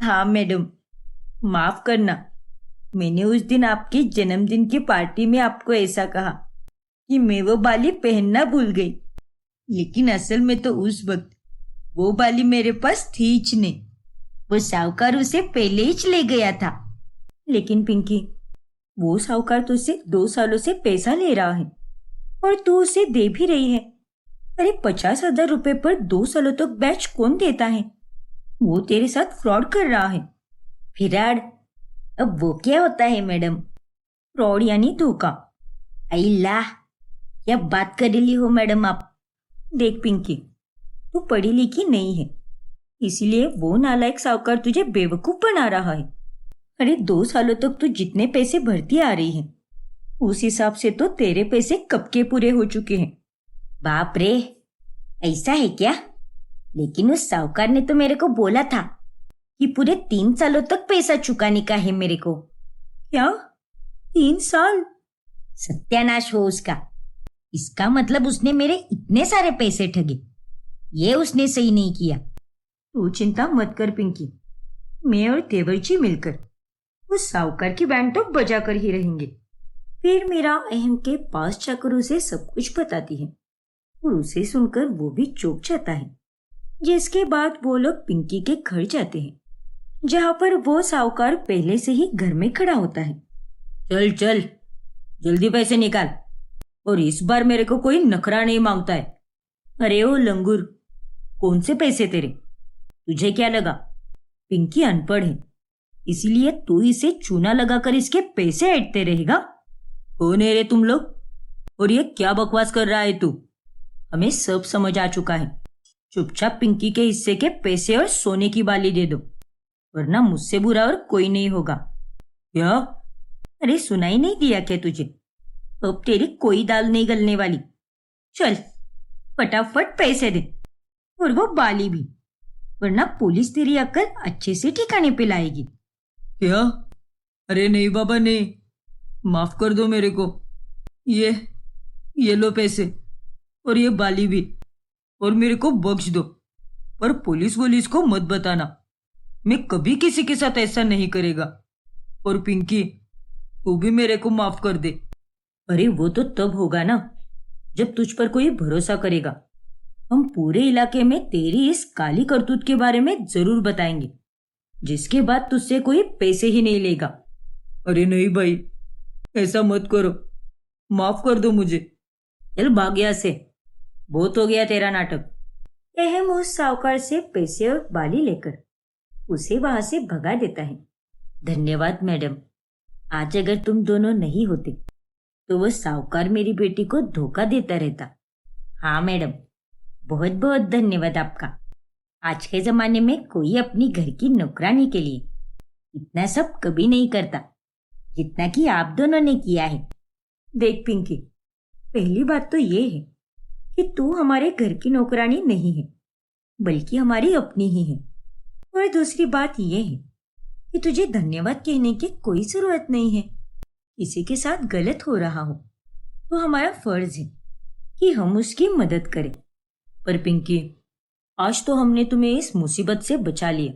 हाँ मैडम, माफ करना, मैंने उस दिन आपके जन्मदिन की पार्टी में आपको ऐसा कहा कि मैं वो बाली पहनना भूल गई, लेकिन असल में तो उस वक्त वो बाली मेरे पास थी ही नहीं। वो साहूकार उसे पहले ही ले गया था। लेकिन पिंकी, वो साहूकार तुझसे 2 सालों से पैसा ले रहा है और तू उसे दे भी रही है। अरे 50,000 रुपए पर 2 सालों तक बैच कौन देता है? वो तेरे साथ फ्रॉड कर रहा है। फिराड, अब वो क्या होता है मैडम? फ्रॉड यानी धोखा। अल्लाह, क्या बात कर रही हो मैडम आप? देख पिंकी, तू पढ़ी लिखी नहीं है, इसीलिए वो नालायक साहूकार तुझे बेवकूफ बना रहा है। अरे 2 सालों तक तू जितने पैसे भरती आ रही है उस हिसाब से तो तेरे पैसे कब के पूरे हो चुके हैं। बाप रे, ऐसा है क्या? लेकिन उस साहूकार ने तो मेरे को बोला था कि पूरे 3 सालों तक पैसा चुकाने का है मेरे को। क्या 3 साल? सत्यानाश हो उसका। इसका मतलब उसने मेरे इतने सारे पैसे ठगे। ये उसने सही नहीं किया। तू चिंता मत कर पिंकी, मैं और देवरजी मिलकर उस साहूकार की बैंड तो बजा कर ही रहेंगे। फिर मेरा अहम के पास जाकर उसे सब कुछ बताती है और उसे सुनकर वो भी चौंक जाता है। जिसके बाद वो लोग पिंकी के घर जाते हैं, जहां पर वो साहूकार पहले से ही घर में खड़ा होता है। चल चल, जल्दी पैसे निकाल, और इस बार मेरे को कोई नखरा नहीं मांगता है। अरे ओ लंगूर, कौन से पैसे तेरे? तुझे क्या लगा पिंकी अनपढ़ है इसीलिए तू इसे चूना लगाकर इसके पैसे ऐंठते रहेगा? कौन है रे तुम लोग, और ये क्या बकवास कर रहा है तू? हमें सब समझ आ चुका है। चुपचाप पिंकी के हिस्से के पैसे और सोने की बाली दे दो, वरना मुझसे बुरा और कोई नहीं होगा। क्या? अरे सुनाई नहीं दिया क्या तुझे? अब तेरी कोई दाल नहीं गलने वाली। चल फटाफट पैसे दे, और वो बाली भी, वरना पुलिस तेरी अक्ल अच्छे से ठिकाने पे लाएगी। क्या? अरे नहीं बाबा नहीं, माफ कर दो मेरे को। ये लो पैसे और ये बाली भी, और मेरे को बख्श दो। पर पुलिस को मत बताना, मैं कभी किसी के साथ ऐसा नहीं करेगा। और पिंकी, तू भी मेरे को माफ कर दे। अरे वो तो तब होगा ना जब तुझ पर कोई भरोसा करेगा। हम पूरे इलाके में तेरी इस काली करतूत के बारे में जरूर बताएंगे, जिसके बाद तुझसे कोई पैसे ही नहीं लेगा। अरे नहीं भाई, ऐसा मत करो, माफ कर दो मुझे। चल भाग यहाँ से, बहुत हो गया तेरा नाटक। अहम उस साहूकार से पैसे और बाली लेकर उसे वहां से भगा देता है। धन्यवाद मैडम, आज अगर तुम दोनों नहीं होते तो वह साहूकार मेरी बेटी को धोखा देता रहता। हाँ मैडम, बहुत बहुत धन्यवाद आपका। आज के जमाने में कोई अपनी घर की नौकरानी के लिए इतना सब कभी नहीं करता जितना कि आप दोनों ने किया है। देख पिंकी, पहली बात तो ये है कि तू हमारे घर की नौकरानी नहीं है, बल्कि हमारी अपनी ही है। और दूसरी बात यह है कि तुझे धन्यवाद कहने की कोई जरूरत नहीं है। किसी के साथ गलत हो रहा हो तो हमारा फर्ज है कि हम उसकी मदद करें। पर पिंकी, आज तो हमने तुम्हें इस मुसीबत से बचा लिया,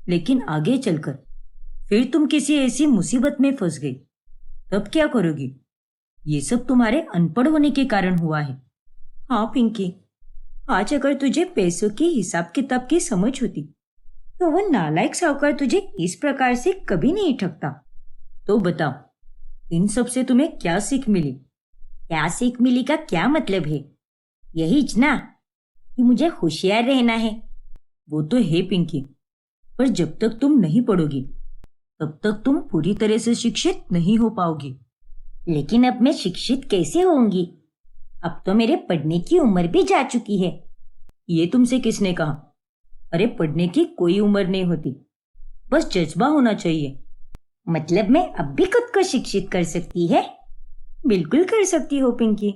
लेकिन आगे चलकर फिर तुम किसी ऐसी मुसीबत में फंस गई, तब क्या करोगी? ये सब तुम्हारे अनपढ़ होने के कारण हुआ है। हाँ पिंकी, आज अगर तुझे पैसों की हिसाब किताब की समझ होती तो वो नालायक साहूकार तुझे इस प्रकार से कभी नहीं ठगता। तो बताओ, इन सब से तुम्हें क्या सीख मिली? क्या सीख मिली का क्या मतलब है? यही ना कि मुझे होशियार रहना है। वो तो है पिंकी, पर जब तक तुम नहीं पढ़ोगी तब तक तुम पूरी तरह से शिक्षित नहीं हो पाओगी। लेकिन अब मैं शिक्षित कैसे होंगी? अब तो मेरे पढ़ने की उम्र भी जा चुकी है। ये तुमसे किसने कहा? अरे पढ़ने की कोई उम्र नहीं होती, बस जज्बा होना चाहिए। मतलब मैं अब भी खुद को शिक्षित कर सकती है? बिल्कुल कर सकती हो पिंकी।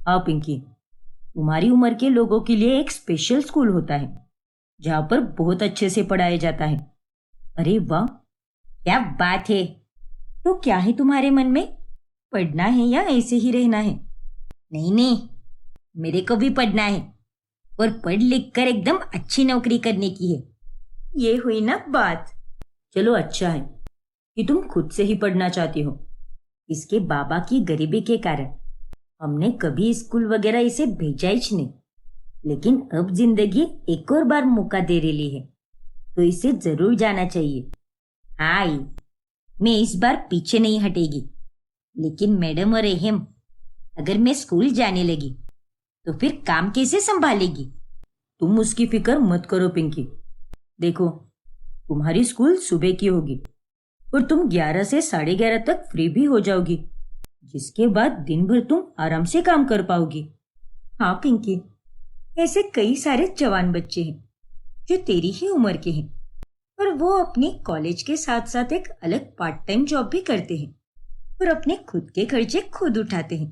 हाँ पिंकी, तुम्हारी उम्र के लोगों के लिए एक स्पेशल स्कूल होता है जहाँ पर बहुत अच्छे से पढ़ाया जाता है। अरे वाह, क्या बात है। तो क्या है तुम्हारे मन में? पढ़ना है या ऐसे ही रहना है? नहीं नहीं, मेरे को भी पढ़ना है और पढ़ लिख कर एकदम अच्छी नौकरी करने की है। ये हुई ना बात। चलो अच्छा है कि तुम खुद से ही पढ़ना चाहती हो। इसके बाबा की गरीबी के कारण हमने कभी स्कूल वगैरह इसे भेजा ही नहीं, लेकिन अब जिंदगी एक और बार मौका दे रही है तो इसे जरूर जाना चाहिए। हाँ, मैं इस बार पीछे नहीं हटेगी। लेकिन मैडम और अहम, अगर मैं स्कूल जाने लगी तो फिर काम कैसे संभालेगी? तुम उसकी फिक्र मत करो पिंकी। देखो, तुम्हारी स्कूल सुबह की होगी और तुम 11 से 11:30 तक फ्री भी हो जाओगी, जिसके बाद दिन भर तुम आराम से काम कर पाओगी। हाँ पिंकी, ऐसे कई सारे जवान बच्चे हैं जो तेरी ही उम्र के हैं और वो अपनी कॉलेज के साथ साथ एक अलग पार्ट टाइम जॉब भी करते हैं और अपने खुद के खर्चे खुद उठाते हैं।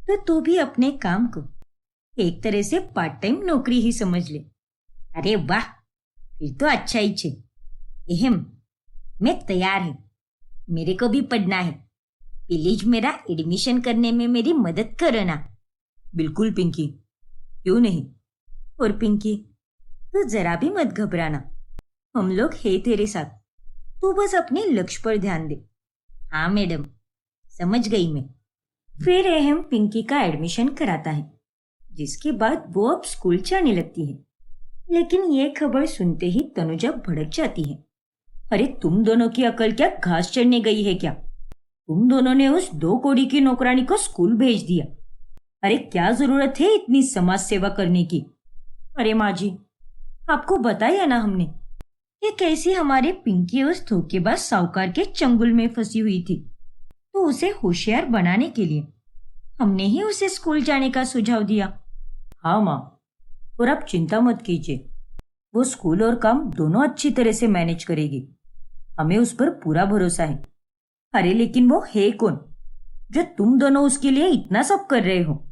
तो तू भी अपने काम को एक तरह से पार्ट टाइम नौकरी ही समझ ले। अरे वाह, फिर तो अच्छा ही छे। एहम, मैं तैयार है। मेरे को भी पढ़ना है। प्लीज मेरा एडमिशन करने में मेरी मदद करो ना। बिल्कुल पिंकी, क्यों नहीं। और पिंकी, तू जरा भी मत घबराना, हम लोग है तेरे साथ। तू बस अपने लक्ष्य पर ध्यान दे। हाँ मैडम, समझ गई मैं। फिर अहम पिंकी का एडमिशन कराता है, जिसके बाद वो अब स्कूल जाने लगती है। लेकिन ये खबर सुनते ही तनुजा भड़क जाती है। अरे तुम दोनों की अकल क्या घास चढ़ने गई है क्या? तुम दोनों ने उस 2 कौड़ी की नौकरानी को स्कूल भेज दिया। अरे क्या जरूरत है इतनी समाज सेवा करने की? अरे माँ जी, आपको बताया ना हमने कि कैसी हमारे पिंकी उस धोखेबाज साहूकार के चंगुल में फंसी हुई थी। तो उसे होशियार बनाने के लिए हमने ही उसे स्कूल जाने का सुझाव दिया। हाँ माँ, और आप चिंता मत कीजिए, वो स्कूल और काम दोनों अच्छी तरह से मैनेज करेगी। हमें उस पर पूरा भरोसा है। अरे लेकिन वो है कौन जो तुम दोनों उसके लिए इतना सब कर रहे हो?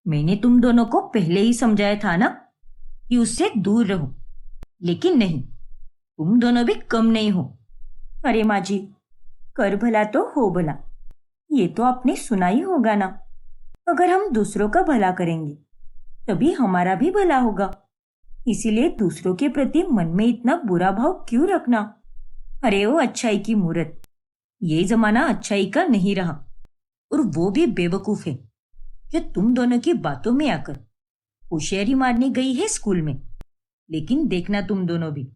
मैंने तुम दोनों को पहले ही समझाया था ना कि उससे दूर रहो, लेकिन नहीं, तुम दोनों भी कम नहीं हो। अरे माँ जी, कर भला तो हो भला, ये तो आपने सुना ही होगा ना। अगर हम दूसरों का भला करेंगे तभी हमारा भी भला होगा। इसीलिए दूसरों के प्रति मन में इतना बुरा भाव क्यों रखना? अरे वो अच्छाई की मूरत, ये जमाना अच्छाई का नहीं रहा और वो भी बेवकूफ है जो तुम दोनों की बातों में आकर होशियारी मारने गई है स्कूल में। लेकिन देखना तुम दोनों भी,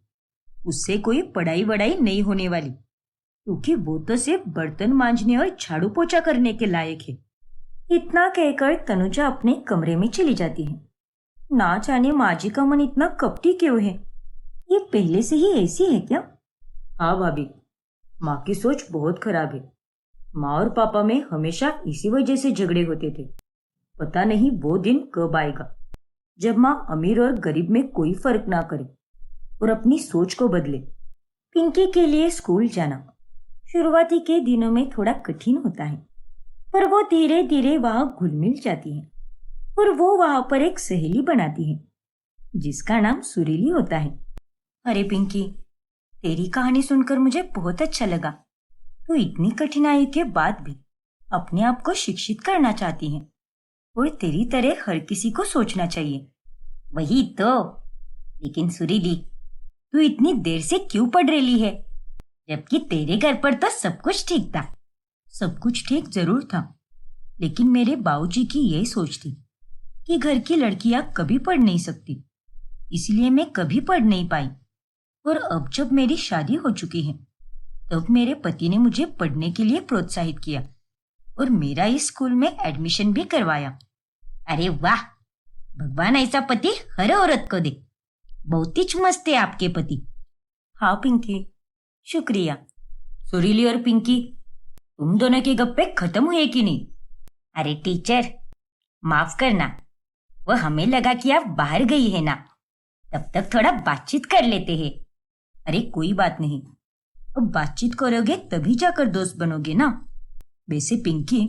उससे कोई पढ़ाई वढ़ाई नहीं होने वाली, क्योंकि वो तो सिर्फ बर्तन मांजने और झाड़ू पोछा करने के लायक है। इतना कहकर तनुजा अपने कमरे में चली जाती है। ना जाने माँ जी का मन इतना कपटी क्यों है? ये पहले से ही ऐसी है क्या? हाँ भाभी, माँ की सोच बहुत खराब है। माँ और पापा में हमेशा इसी वजह से झगड़े होते थे। पता नहीं वो दिन कब आएगा जब माँ अमीर और गरीब में कोई फर्क ना करे और अपनी सोच को बदले। पिंकी के लिए स्कूल जाना शुरुआती के दिनों में थोड़ा कठिन होता है, पर वो धीरे धीरे वहां घुल मिल जाती है और वो वहां पर एक सहेली बनाती है जिसका नाम सुरीली होता है। अरे पिंकी, तेरी कहानी सुनकर मुझे बहुत अच्छा लगा। तो इतनी कठिनाई के बाद भी अपने आप को शिक्षित करना चाहती है और तेरी तरह हर किसी को सोचना चाहिए। वही तो। लेकिन सुरीली, तू इतनी देर से क्यों पढ़ रही है, जबकि तेरे घर पर तो सब कुछ ठीक था? सब कुछ ठीक जरूर था, लेकिन मेरे बाबूजी की यही सोच थी कि घर की लड़कियां कभी पढ़ नहीं सकती, इसलिए मैं कभी पढ़ नहीं पाई। और अब जब मेरी शादी हो चुकी है तब मेरे पति ने मुझे पढ़ने के लिए प्रोत्साहित किया और मेरा इस स्कूल में एडमिशन भी करवाया। अरे वाह, भगवान ऐसा पति हर औरत को दे। बहुत ही मस्त है आपके पति। हाँ पिंकी, शुक्रिया। सुरीली और पिंकी, तुम दोनों के गप्पे खत्म हुए कि नहीं? अरे टीचर, माफ करना, वो हमें लगा कि आप बाहर गई है ना, तब तक थोड़ा बातचीत कर लेते हैं। अरे कोई बात नहीं, अब बातचीत करोगे तभी जाकर दोस्त बनोगे ना। वैसे पिंकी,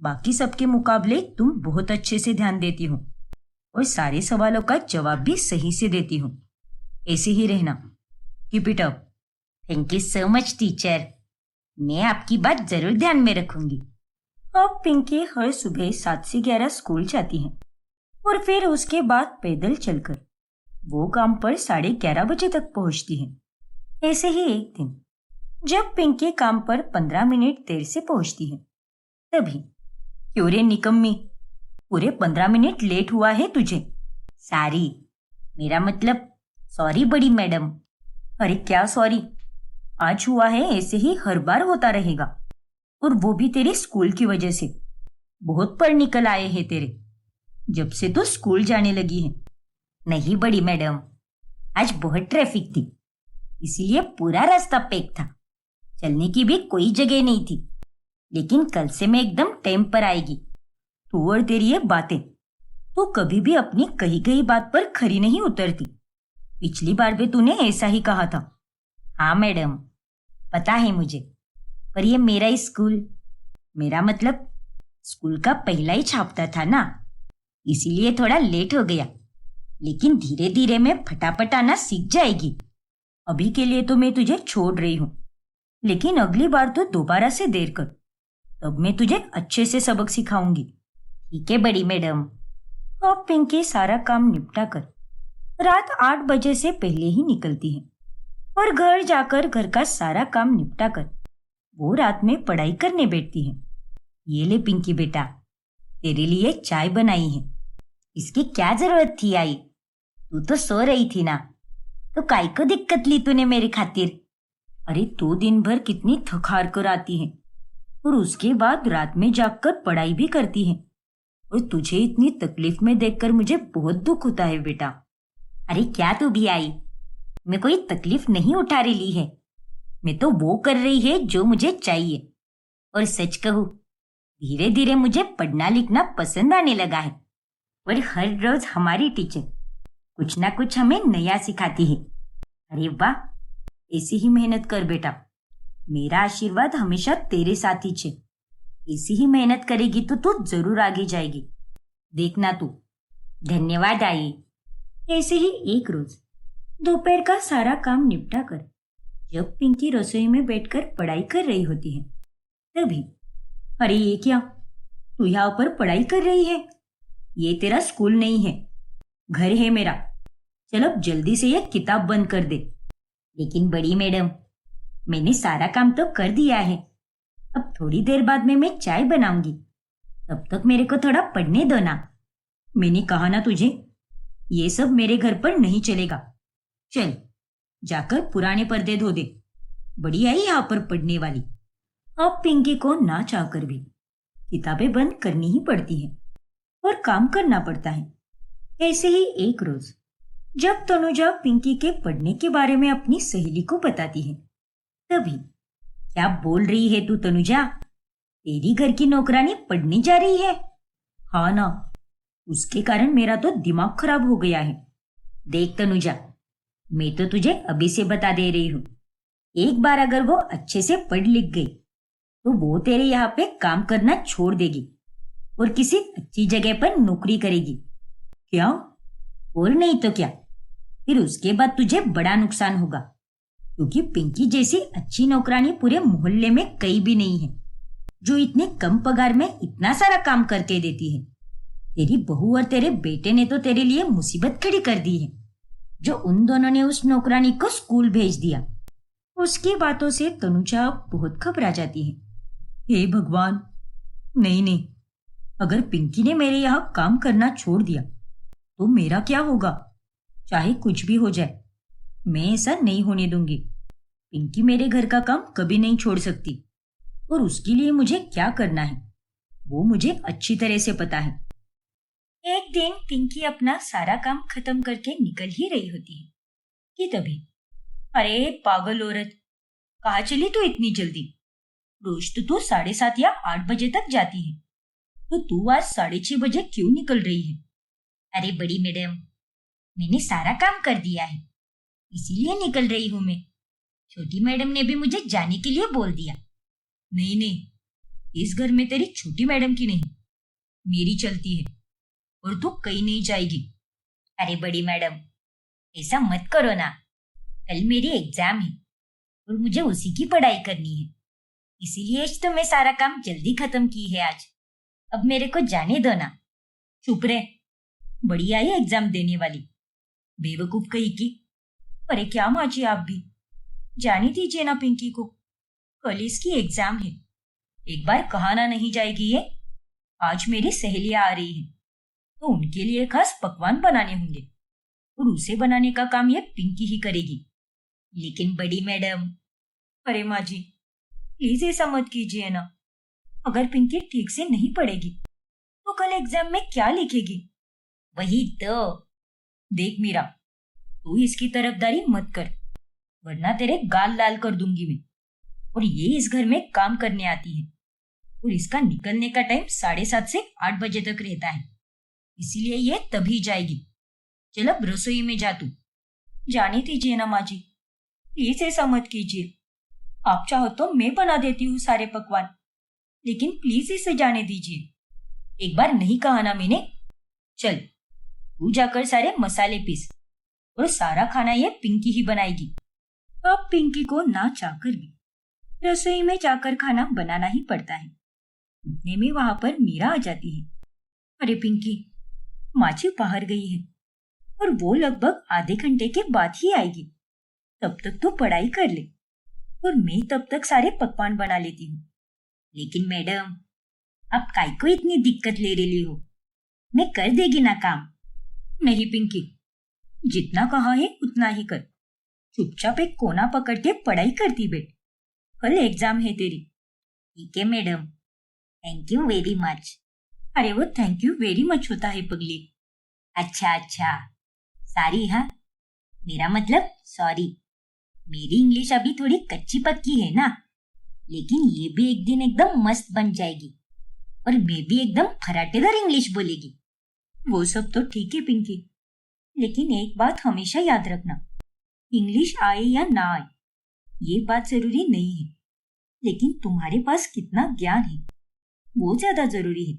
बाकी सबके मुकाबले तुम बहुत अच्छे से ध्यान देती हो और सारे सवालों का जवाब भी सही से देती हो। ऐसे ही रहना। Keep it up. Thank you so much teacher. मैं आपकी बात जरूर ध्यान में रखूंगी। अब पिंकी हर सुबह 7 से 11 स्कूल जाती है और फिर उसके बाद पैदल चलकर वो काम पर 11:30 बजे तक पहुंचती है। ऐसे ही एक दिन जब पिंकी काम पर 15 मिनट देर से पहुंचती है, तभी क्यों रे निकम्मी, पूरे 15 मिनट लेट हुआ है तुझे। सारी, मेरा मतलब सॉरी बड़ी मैडम। अरे क्या सॉरी, आज हुआ है, ऐसे ही हर बार होता रहेगा, और वो भी तेरे स्कूल की वजह से। बहुत पढ़ निकल आए हैं तेरे जब से तो स्कूल जाने लगी है। नहीं बड़ी मैडम, आज बहुत ट्रैफिक थी, इसीलिए पूरा रास्ता पैक था, चलने की भी कोई जगह नहीं थी। लेकिन कल से मैं एकदम टाइम पर आएगी। तू और तेरी ये बातें, तू कभी भी अपनी कही कही बात पर खरी नहीं उतरती। पिछली बार भी तूने ऐसा ही कहा था। हाँ मैडम, पता है मुझे, पर ये मेरा स्कूल, मेरा मतलब स्कूल का पहला ही छापता था ना, इसीलिए थोड़ा लेट हो गया। लेकिन धीरे धीरे मैं फटाफट आना सीख जाएगी। अभी के लिए तो मैं तुझे छोड़ रही हूँ, लेकिन अगली बार तो दोबारा से देर कर, तब मैं तुझे अच्छे से सबक सिखाऊंगी। ठीक है बड़ी मैडम। अब पिंकी सारा काम निपटा कर रात 8 बजे से पहले ही निकलती है और घर जाकर घर का सारा काम निपटा कर वो रात में पढ़ाई करने बैठती है। ये ले पिंकी बेटा, तेरे लिए चाय बनाई है। इसकी क्या जरूरत थी आई, तू तो सो रही थी ना, तो काय को दिक्कत ली तूने मेरी खातिर। अरे तू दिन भर कितनी थक हार कर आती है और उसके बाद रात में जागकर पढ़ाई भी करती है, और तुझे इतनी तकलीफ में देखकर मुझे बहुत दुख होता है बेटा। अरे क्या तू भी आई, मैं कोई तकलीफ नहीं उठा रही है, मैं तो वो कर रही है जो मुझे चाहिए। और सच कहूँ, धीरे धीरे मुझे पढ़ना लिखना पसंद आने लगा है, और हर रोज हमारी टीचर कुछ ना कुछ हमें नया सिखाती है। अरे वाह, ऐसी ही मेहनत कर बेटा, मेरा आशीर्वाद हमेशा तेरे साथ ही है। ऐसी ही मेहनत करेगी तो तू जरूर आगे जाएगी, देखना तू। धन्यवाद आई। ऐसे ही एक रोज दोपहर का सारा काम निपटा कर जब पिंकी रसोई में बैठकर पढ़ाई कर रही होती है, तभी अरे ये क्या, तू यहाँ पर पढ़ाई कर रही है? ये तेरा स्कूल नहीं है, घर है मेरा। चल अब जल्दी से ये किताब बंद कर दे। लेकिन बड़ी मैडम, मैंने सारा काम तो कर दिया है, अब थोड़ी देर बाद में मैं चाय बनाऊंगी, तब तक मेरे को थोड़ा पढ़ने दो ना। मैंने कहा ना तुझे, ये सब मेरे घर पर नहीं चलेगा। चल जाकर पुराने पर्दे धो दे, बड़ी आई यहाँ पर पढ़ने वाली। अब पिंकी को ना चाहकर भी किताबें बंद करनी ही पड़ती है और काम करना पड़ता है। ऐसे ही एक रोज जब तनुजा पिंकी के पढ़ने के बारे में अपनी सहेली को बताती है, तभी क्या बोल रही है तू तनुजा, तेरी घर की नौकरानी पढ़ने जा रही है? हाँ ना, उसके कारण मेरा तो दिमाग खराब हो गया है। देख तनुजा, मैं तो तुझे अभी से बता दे रही हूँ, एक बार अगर वो अच्छे से पढ़ लिख गई तो वो तेरे यहाँ पे काम करना छोड़ देगी और किसी अच्छी जगह पर नौकरी करेगी। क्या? और नहीं तो क्या, फिर उसके बाद तुझे बड़ा नुकसान होगा, क्योंकि पिंकी जैसी अच्छी नौकरानी पूरे मोहल्ले में कहीं भी नहीं है जो इतने कम पगार में इतना सारा काम करके देती है। तेरी बहू और तेरे बेटे ने तो तेरे लिए मुसीबत खड़ी कर दी है, जो उन दोनों ने उस नौकरानी को स्कूल भेज दिया। उसकी बातों से तनुजा बहुत घबरा जाती है। हे भगवान, नहीं नहीं, अगर पिंकी ने मेरे यहाँ काम करना छोड़ दिया तो मेरा क्या होगा? चाहे कुछ भी हो जाए, मैं ऐसा नहीं होने दूंगी। पिंकी मेरे घर का काम कभी नहीं छोड़ सकती, और उसके लिए मुझे क्या करना है वो मुझे अच्छी तरह से पता है। एक दिन पिंकी अपना सारा काम खत्म करके निकल ही रही होती है कि तभी, अरे पागल औरत, कहाँ चली तू इतनी जल्दी? रोज तो तू 7:30 या 8 बजे तक जाती है, तो तू आज 6:30 बजे क्यों निकल रही है? अरे बड़ी मैडम, मैंने सारा काम कर दिया है, इसीलिए निकल रही हूं मैं। छोटी मैडम ने भी मुझे जाने के लिए बोल दिया। नहीं नहीं, इस घर में तेरी छोटी मैडम की नहीं, मेरी चलती है और तू कहीं नहीं जाएगी। अरे बड़ी मैडम, ऐसा मत करो ना। कल मेरी एग्जाम है और मुझे उसी की पढ़ाई करनी है, इसीलिए तो मैं सारा काम जल्दी खत्म की है आज। अब मेरे को जाने दो ना। चुप रहे, बड़ी आई एग्जाम देने वाली, बेवकूफ कही की। अरे क्या माँ जी, आप भी जाने दीजिए ना पिंकी को, कल इसकी एग्जाम है। एक बार कहाना नहीं जाएगी ये। आज मेरी सहेलियां आ रही हैं, तो उनके लिए खास पकवान बनाने होंगे और उसे बनाने का काम ये पिंकी ही करेगी। लेकिन बड़ी मैडम, अरे माँ जी प्लीज ऐसा मत कीजिए ना। अगर पिंकी ठीक से नहीं पढ़ेगी तो कल एग्जाम में क्या लिखेगी? वही तो। देख मीरा, तू इसकी तरफदारी मत कर, वरना तेरे गाल लाल कर दूंगी मैं। और ये इस घर में काम करने आती है और इसका निकलने का टाइम 7:30 से 8 बजे तक रहता है, इसीलिए ये तभी जाएगी। चल अब रसोई में जा तू। जाने दीजिए ना माँ जी, प्लीज ऐसा मत कीजिए। आप चाहो तो मैं बना देती हूँ सारे पकवान, लेकिन प्लीज इसे जाने दीजिए। एक बार नहीं कहा ना मैंने। चल तू जाकर सारे मसाले पीस और सारा खाना ये पिंकी ही बनाएगी। अब पिंकी को ना चाहकर भी रसोई में जाकर खाना बनाना ही पड़ता है। उतने में वहां पर मीरा आ जाती है। अरे पिंकी, माँ जी बाहर गई है और वो लगभग आधे घंटे के बाद ही आएगी। तब तक तो पढ़ाई कर ले और मैं तब तक सारे पकवान बना लेती हूँ। लेकिन मैडम, आप काय को इतनी दिक्कत ले रही हो? मैं कर देगी ना काम। नहीं पिंकी, जितना कहा है उतना ही कर। चुपचाप एक कोना पकड़ के पढ़ाई करती बैठ, कल एग्जाम है तेरी। ठीक है madam, thank you very much. अरे वो थैंक यू वेरी मच होता है पगली। अच्छा अच्छा, सारी हाँ, मेरा मतलब सॉरी। मेरी इंग्लिश अभी थोड़ी कच्ची पक्की है ना, लेकिन ये भी एक दिन एकदम मस्त बन जाएगी और मैं भी एकदम फराटेदार इंग्लिश बोलेगी। वो सब तो ठीक है पिंकी, लेकिन एक बात हमेशा याद रखना, इंग्लिश आए या ना आए ये बात जरूरी नहीं है, लेकिन तुम्हारे पास कितना ज्ञान है वो ज्यादा जरूरी है।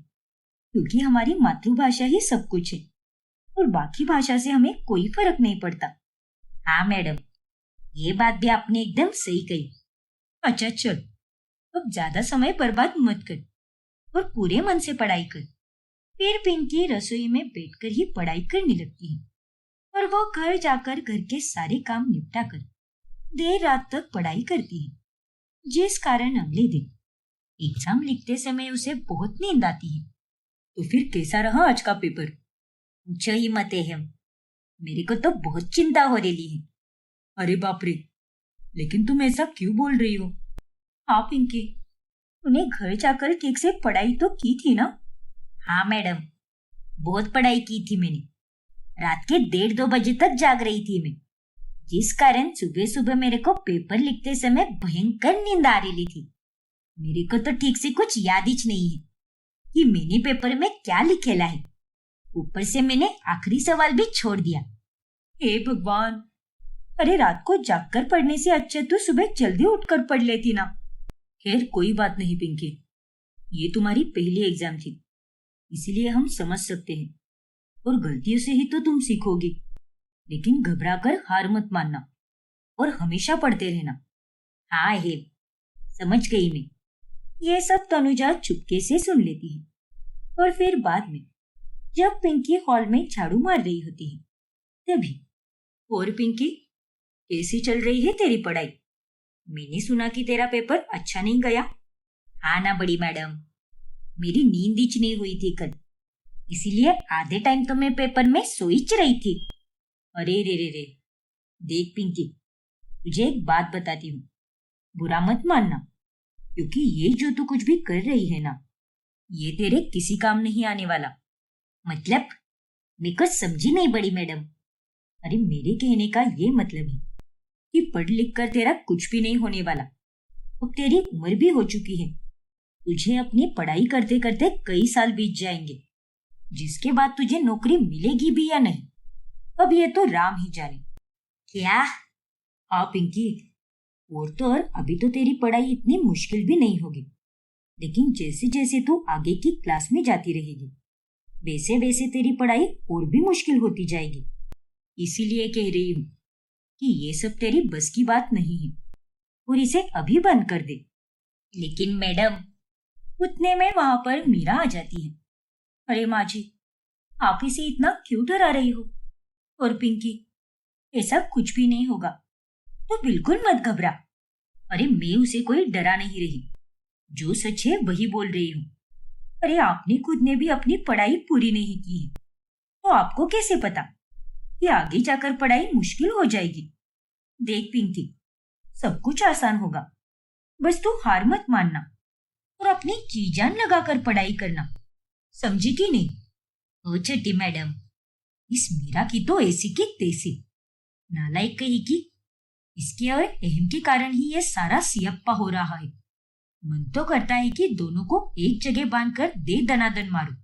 क्योंकि हमारी मातृभाषा ही सब कुछ है और बाकी भाषा से हमें कोई फर्क नहीं पड़ता। हाँ मैडम, ये बात भी आपने एकदम सही कही। अच्छा चल, अब ज्यादा समय बर्बाद मत कर और पूरे मन से पढ़ाई कर। फिर पिंकी रसोई में बैठकर ही पढ़ाई करने लगती है और वो घर जाकर घर के सारे काम निपटा कर देर रात तक पढ़ाई करती है, जिस कारण अगले दिन एग्जाम लिखते समय उसे बहुत नींद आती है। तो फिर कैसा रहा आज का पेपर? पूछो ही मत है, मेरे को तो बहुत चिंता हो रही है। अरे बाप रे, लेकिन तुम ऐसा क्यों बोल रही हो? हाँ पिंकी, तूने घर जाकर ठीक से पढ़ाई तो की थी ना? हाँ मैडम, बहुत पढ़ाई की थी मैंने। रात के 1:30-2 बजे तक जाग रही थी मैं, जिस कारण सुबह सुबह मेरे को पेपर लिखते समय भयंकर नींद आ रही थी। मेरे को तो ठीक से कुछ याद ही नहीं है कि मैंने पेपर में क्या लिखेला है। ऊपर से मैंने आखिरी सवाल भी छोड़ दिया। हे भगवान, अरे रात को जागकर पढ़ने से अच्छा तो सुबह जल्दी उठकर पढ़ लेती ना। खैर कोई बात नहीं पिंकी, ये तुम्हारी पहली एग्जाम थी, इसीलिए हम समझ सकते हैं और गलतियों से ही तो तुम सीखोगी। लेकिन घबराकर हार मत मानना और हमेशा पढ़ते रहना। हाँ है, समझ गई मैं। ये सब तनुजा चुपके से सुन लेती है और फिर बाद में जब पिंकी हॉल में झाड़ू मार रही होती है तभी, और पिंकी कैसी चल रही है तेरी पढ़ाई? मैंने सुना कि तेरा पेपर अच्छा नहीं गया। हाँ ना बड़ी मैडम, मेरी नींद ही नहीं हुई थी कल, इसीलिए आधे टाइम तो मैं पेपर में सोच रही थी। अरे रे रे रे, देख पिंकी, तुझे एक बात बताती हूँ, बुरा मत मानना, क्योंकि ये जो तू कुछ भी कर रही है ना, ये तेरे किसी काम नहीं आने वाला। मतलब? मैं कुछ समझी नहीं बड़ी मैडम। अरे मेरे कहने का ये मतलब है कि पढ़ लिख कर तेरा कुछ भी नहीं होने वाला। अब तेरी उम्र भी हो चुकी है, तुझे अपनी पढ़ाई करते करते कई साल बीत जाएंगे, जिसके बाद तुझे नौकरी मिलेगी भी या नहीं, अब ये तो राम ही जाने। क्या? हाँ पिंकी, और तो और अभी तो तेरी पढ़ाई इतनी मुश्किल भी नहीं होगी, लेकिन जैसे जैसे तू आगे की क्लास में जाती रहेगी, वैसे वैसे तेरी पढ़ाई और भी मुश्किल होती जाएगी। इसीलिए कह रही हूँ कि ये सब तेरी बस की बात नहीं है और इसे अभी बंद कर दे। लेकिन मैडम, उतने में वहां पर मीरा आ जाती है। अरे माँ जी, आप इसे इतना क्यों डरा रही हो? और पिंकी, ऐसा कुछ भी नहीं होगा, तो बिल्कुल मत घबरा। अरे मैं उसे कोई डरा नहीं रही, जो सच है वही बोल रही हूँ। अरे आपने खुद ने भी अपनी पढ़ाई पूरी नहीं की है, तो आपको कैसे पता कि आगे जाकर पढ़ाई मुश्किल हो जाएगी? देख पिंकी, सब कुछ आसान होगा, बस तू हार मत मानना और अपनी जी जान लगाकर पढ़ाई करना, समझी कि नहीं? ओ छठी मैडम, इस मीरा की तो ऐसी की तैसी, नालायक कही की। इसके और अहम के कारण ही ये सारा सियप्पा हो रहा है। मन तो करता है कि दोनों को एक जगह बांधकर दे दनादन मारूं।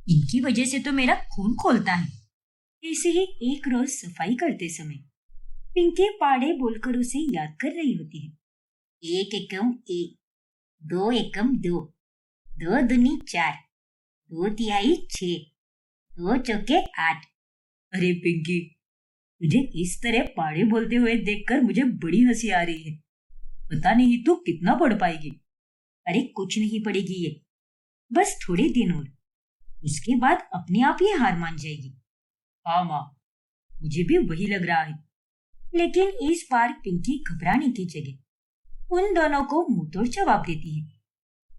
इनकी वजह से तो मेरा खून खोलता है। ऐसे ही एक रोज सफाई करते समय पिंकी पाड़े बोलकर उसे याद कर रही होती है। एक एकम एक, दो एकम दो, दो दूनी चार, दो तिहाई छह, दो चौके आठ। अरे पिंकी, तुझे इस तरह पाड़े बोलते हुए देखकर मुझे बड़ी हंसी आ रही है। पता नहीं तू कितना पढ़ पाएगी। अरे कुछ नहीं पड़ेगी ये, बस थोड़े दिन और, उसके बाद अपने आप ये हार मान जाएगी। हाँ माँ, मुझे भी वही लग रहा है। लेकिन इस बार पिंकी घबराने की जगह उन दोनों को मुंहतोड़ जवाब देती है।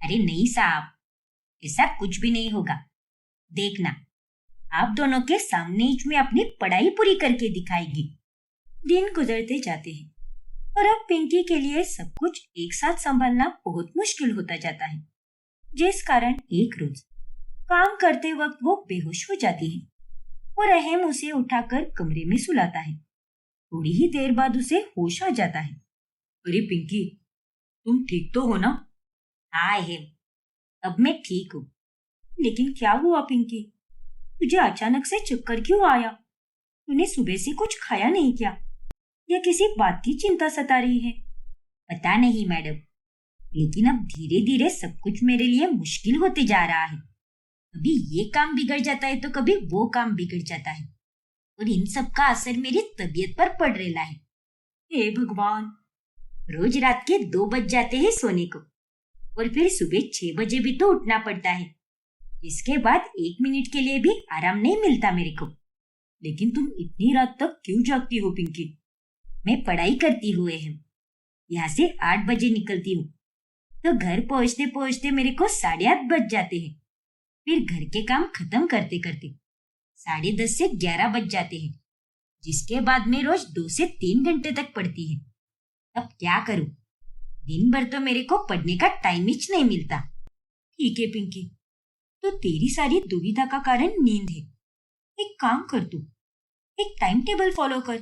अरे नहीं साहब, ऐसा कुछ भी नहीं होगा। देखना, आप दोनों के सामने ही मैं अपनी पढ़ाई पूरी करके दिखाएगी। दिन गुजरते जाते हैं और अब पिंकी के लिए सब कुछ एक साथ संभालना बहुत मुश्किल होता जाता है, जिस कारण एक रोज काम करते वक्त वो बेहोश हो जाती है और अहम उसे उठाकर कमरे में सुलाता है। थोड़ी ही देर बाद उसे होश आ जाता है। अरे पिंकी, तुम ठीक तो हो ना? हाँ अहम, अब मैं ठीक हूँ। लेकिन क्या हुआ पिंकी, तुझे अचानक से चक्कर क्यों आया? तूने सुबह से कुछ खाया नहीं क्या, या किसी बात की चिंता सता रही है? पता नहीं मैडम, लेकिन अब धीरे धीरे सब कुछ मेरे लिए मुश्किल होते जा रहा है। कभी ये काम बिगड़ जाता है तो कभी वो काम बिगड़ जाता है, और इन सब का असर मेरी तबीयत पर पड़ रहा है। हे भगवान, रोज रात के 2 बज जाते हैं सोने को, और फिर सुबह 6 बजे भी तो उठना पड़ता है। इसके बाद 1 मिनट के लिए भी आराम नहीं मिलता मेरे को। लेकिन तुम इतनी रात तक क्यों जागती हो पिंकी? मैं पढ़ाई करती हुए हूँ। यहाँ से 8 बजे निकलती हूँ, तो घर पहुँचते पहुँचते मेरे को 8:30 बज जाते हैं। फिर घर के काम खत्म करते करते 10:30 से 11 बज जाते हैं, जिसके बाद मैं रोज 2 से 3 घंटे तक पढ़ती है। अब क्या करूँ, दिन भर तो मेरे को पढ़ने का टाइम ही नहीं मिलता। ठीक है पिंकी, तो तेरी सारी दुविधा का कारण नींद है। एक काम कर, तू एक टाइम टेबल फॉलो कर।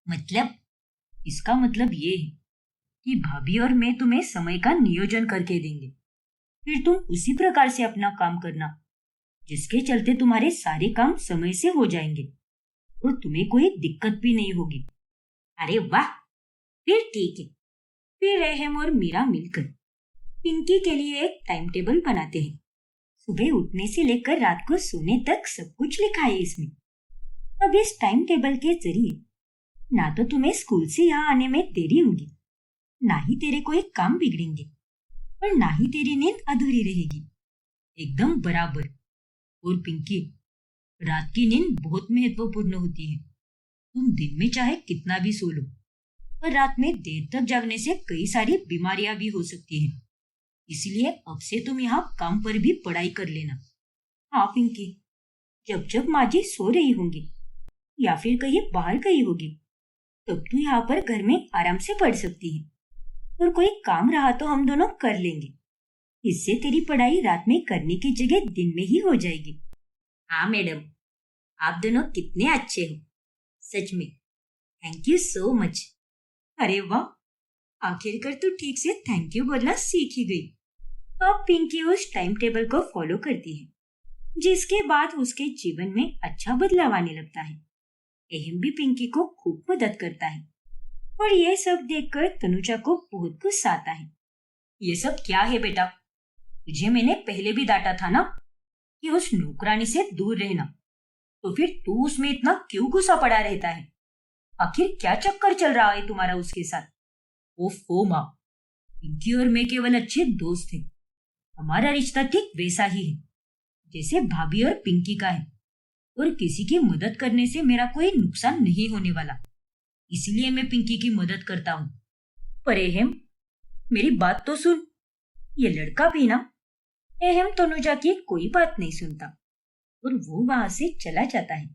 मतलब? इसका मतलब ये है कि भाभी और मैं तुम्हें समय का नियोजन करके देंगे, फिर तुम उसी प्रकार से अपना काम करना, जिसके चलते तुम्हारे सारे काम समय से हो जाएंगे और तुम्हें कोई दिक्कत भी नहीं होगी। अरे वाह, फिर ठीक है। फिर रहम और मीरा मिलकर पिंकी के लिए एक टाइम टेबल बनाते हैं। सुबह उठने से लेकर रात को सोने तक सब कुछ लिखा है इसमें। अब इस टाइम टेबल के जरिए ना तो तुम्हें स्कूल से यहाँ आने में देरी होगी, ना ही तेरे कोई काम बिगड़ेंगे, और ना ही तेरी नींद अधूरी रहेगी। एकदम बराबर। और पिंकी, रात की नींद बहुत महत्वपूर्ण होती है। तुम दिन में चाहे कितना भी सो लो, पर रात में देर तक जागने से कई सारी बीमारियां भी हो सकती हैं। इसलिए अब से तुम यहाँ काम पर भी पढ़ाई कर लेना। हाँ पिंकी, जब जब माँ जी सो रही होंगी या फिर कहीं बाहर गई होगी, तब तू यहाँ पर घर में आराम से पढ़ सकती है, और कोई काम रहा तो हम दोनों कर लेंगे। इससे तेरी पढ़ाई रात में करने की जगह दिन में ही हो जाएगी। हाँ मैडम, आप दोनों कितने अच्छे हो, सच में थैंक यू सो मच। अरे वाह, आखिरकार तू ठीक से थैंक यू बोलना सीख ही गई। अब पिंकी उस टाइम टेबल को फॉलो करती है, जिसके बाद उसके जीवन में अच्छा बदलाव आने लगता है। अहम भी पिंकी को खूब मदद करता है, और ये सब देखकर तनुजा को बहुत गुस्सा आता है। ये सब क्या है बेटा? तुझे मैंने पहले भी डांटा था ना कि उस नौकरानी से दूर रहना, तो फिर तू उसमें इतना क्यों घुसा पड़ा रहता है? आखिर क्या चक्कर चल रहा है तुम्हारा उसके साथ? ओफो माँ, पिंकी और मैं केवल अच्छे दोस्त थे। हमारा रिश्ता ठीक वैसा ही है जैसे भाभी और पिंकी का है, और किसी की मदद करने से मेरा कोई नुकसान नहीं होने वाला, इसलिए मैं पिंकी की मदद करता हूँ। पर एहम, मेरी बात तो सुन। ये लड़का भी ना, एहम तनुजा की कोई बात नहीं सुनता और वो वहां से चला जाता है।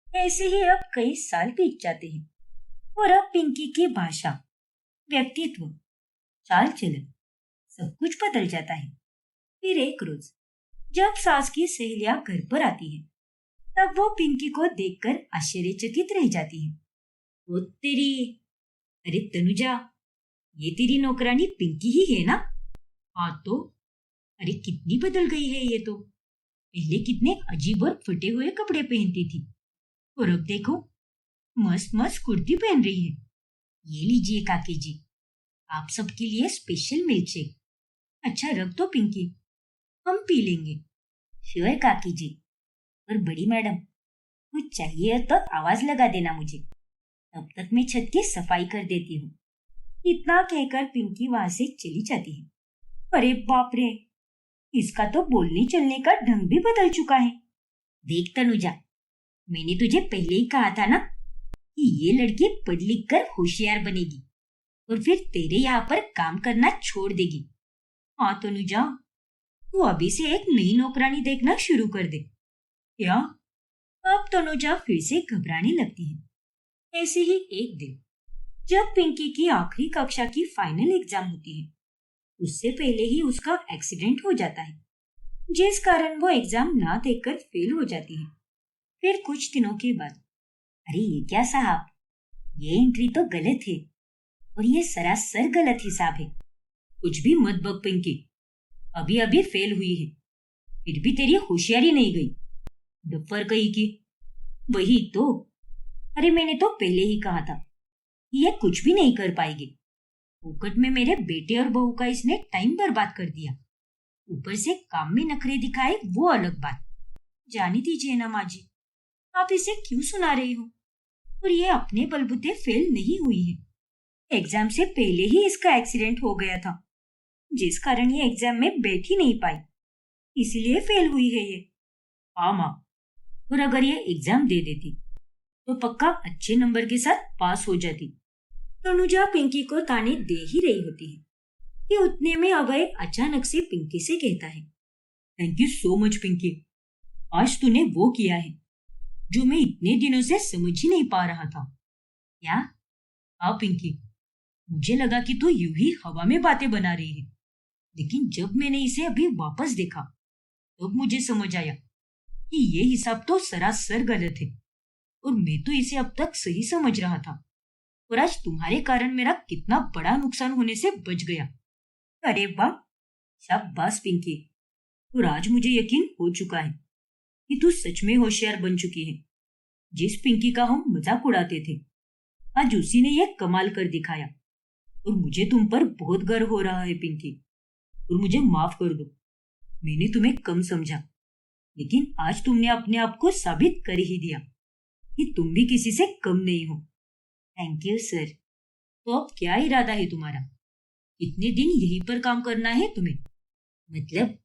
ऐसे ही अब कई साल बीत जाते हैं और अब पिंकी की भाषा, व्यक्तित्व, चाल चलन सब कुछ बदल जाता है। फिर एक रोज जब सास की सहेलियां घर पर आती है, तब वो पिंकी को देखकर आश्चर्यचकित रह जाती है। वो तेरी, अरे तनुजा, ये तेरी नौकरानी पिंकी ही है ना? हाँ तो, अरे कितनी बदल गई है ये तो। पहले कितने अजीब और फटे हुए कपड़े पहनती थी, और अब देखो मस्त मस्त कुर्ती पहन रही है। ये लीजिए काकी जी, आप सबके लिए स्पेशल मिल्क शेक। अच्छा रख दो पिंकी, हम पी लेंगे। श्योर काकी जी। और बड़ी मैडम, कुछ चाहिए तो आवाज लगा देना मुझे, तब तक मैं छत की सफाई कर देती हूँ। इतना कहकर पिंकी वहां से चली जाती है। अरे बाप रे, इसका तो बोलने चलने का ढंग भी बदल चुका है। देख तनुजा, मैंने तुझे पहले ही कहा था ना कि ये लड़की पढ़ लिख कर होशियार बनेगी और फिर तेरे यहाँ पर काम करना छोड़ देगी। हाँ तनुजा, तू अभी से एक नई नौकरानी देखना शुरू कर दे। क्या? अब तनुजा फिर से घबराने लगती है। ऐसे ही एक दिन जब पिंकी की आखिरी कक्षा की फाइनल एग्जाम होती है, उससे पहले ही उसका एक्सीडेंट हो जाता है, जिस कारण वो एग्जाम ना देकर फेल हो जाती है। फिर कुछ दिनों के बाद, अरे ये क्या साहब, ये एंट्री तो गलत है और ये सरासर गलत हिसाब है। कुछ भी मत बक पिंकी, अभी अभी फेल हुई है, फिर भी तेरी होशियारी नहीं गई। डफर कही की। वही तो, अरे मैंने तो पहले ही कहा था कि ये कुछ भी नहीं कर पाएगी। फोकट में मेरे बेटे और बहू का इसने टाइम बर्बाद कर दिया, ऊपर से काम में नखरे दिखाए वो अलग बात। जाने दीजिए ना माँ जी, आप इसे क्यों सुना रही हो? और ये अपने बलबूते फेल नहीं हुई है, एग्जाम से पहले ही इसका एक्सीडेंट हो गया था, जिस कारण ये एग्जाम में बैठ ही नहीं पाई, इसीलिए फेल हुई है ये। हाँ माँ, और अगर ये एग्जाम दे देती तो पक्का अच्छे नंबर के साथ पास हो जाती। तनुजा पिंकी को ताने दे ही रही होती है कि उतने में अभय अचानक से पिंकी से कहता है, thank you so much Pinky, आज तूने वो किया है जो मैं इतने दिनों से समझ ही नहीं पा रहा था। क्या? हाँ पिंकी, मुझे लगा कि तू यूं ही हवा में बातें बना रही है, लेकिन जब मैंने इसे अभी वापस देखा तब मुझे समझ आया कि ये हिसाब तो सरासर गलत है और मैं तो इसे अब तक सही समझ रहा था, और आज तुम्हारे कारण मेरा कितना बड़ा नुकसान होने से बच गया। अरे वाह, शाबाश पिंकी, और आज मुझे यकीन हो चुका है कि तू सच में होशियार बन चुकी है। जिस पिंकी का हम मजाक उड़ाते थे, आज उसी ने यह कमाल कर दिखाया, और मुझे तुम पर बहुत गर्व हो रहा है पिंकी। और मुझे माफ कर दो, मैंने तुम्हें कम समझा, लेकिन आज तुमने अपने आप को साबित कर ही दिया कि तुम भी किसी से कम नहीं हो। Thank you sir. तो अब क्या इरादा है तुम्हारा? कितने दिन यहीं पर काम करना है तुम्हें? मतलब,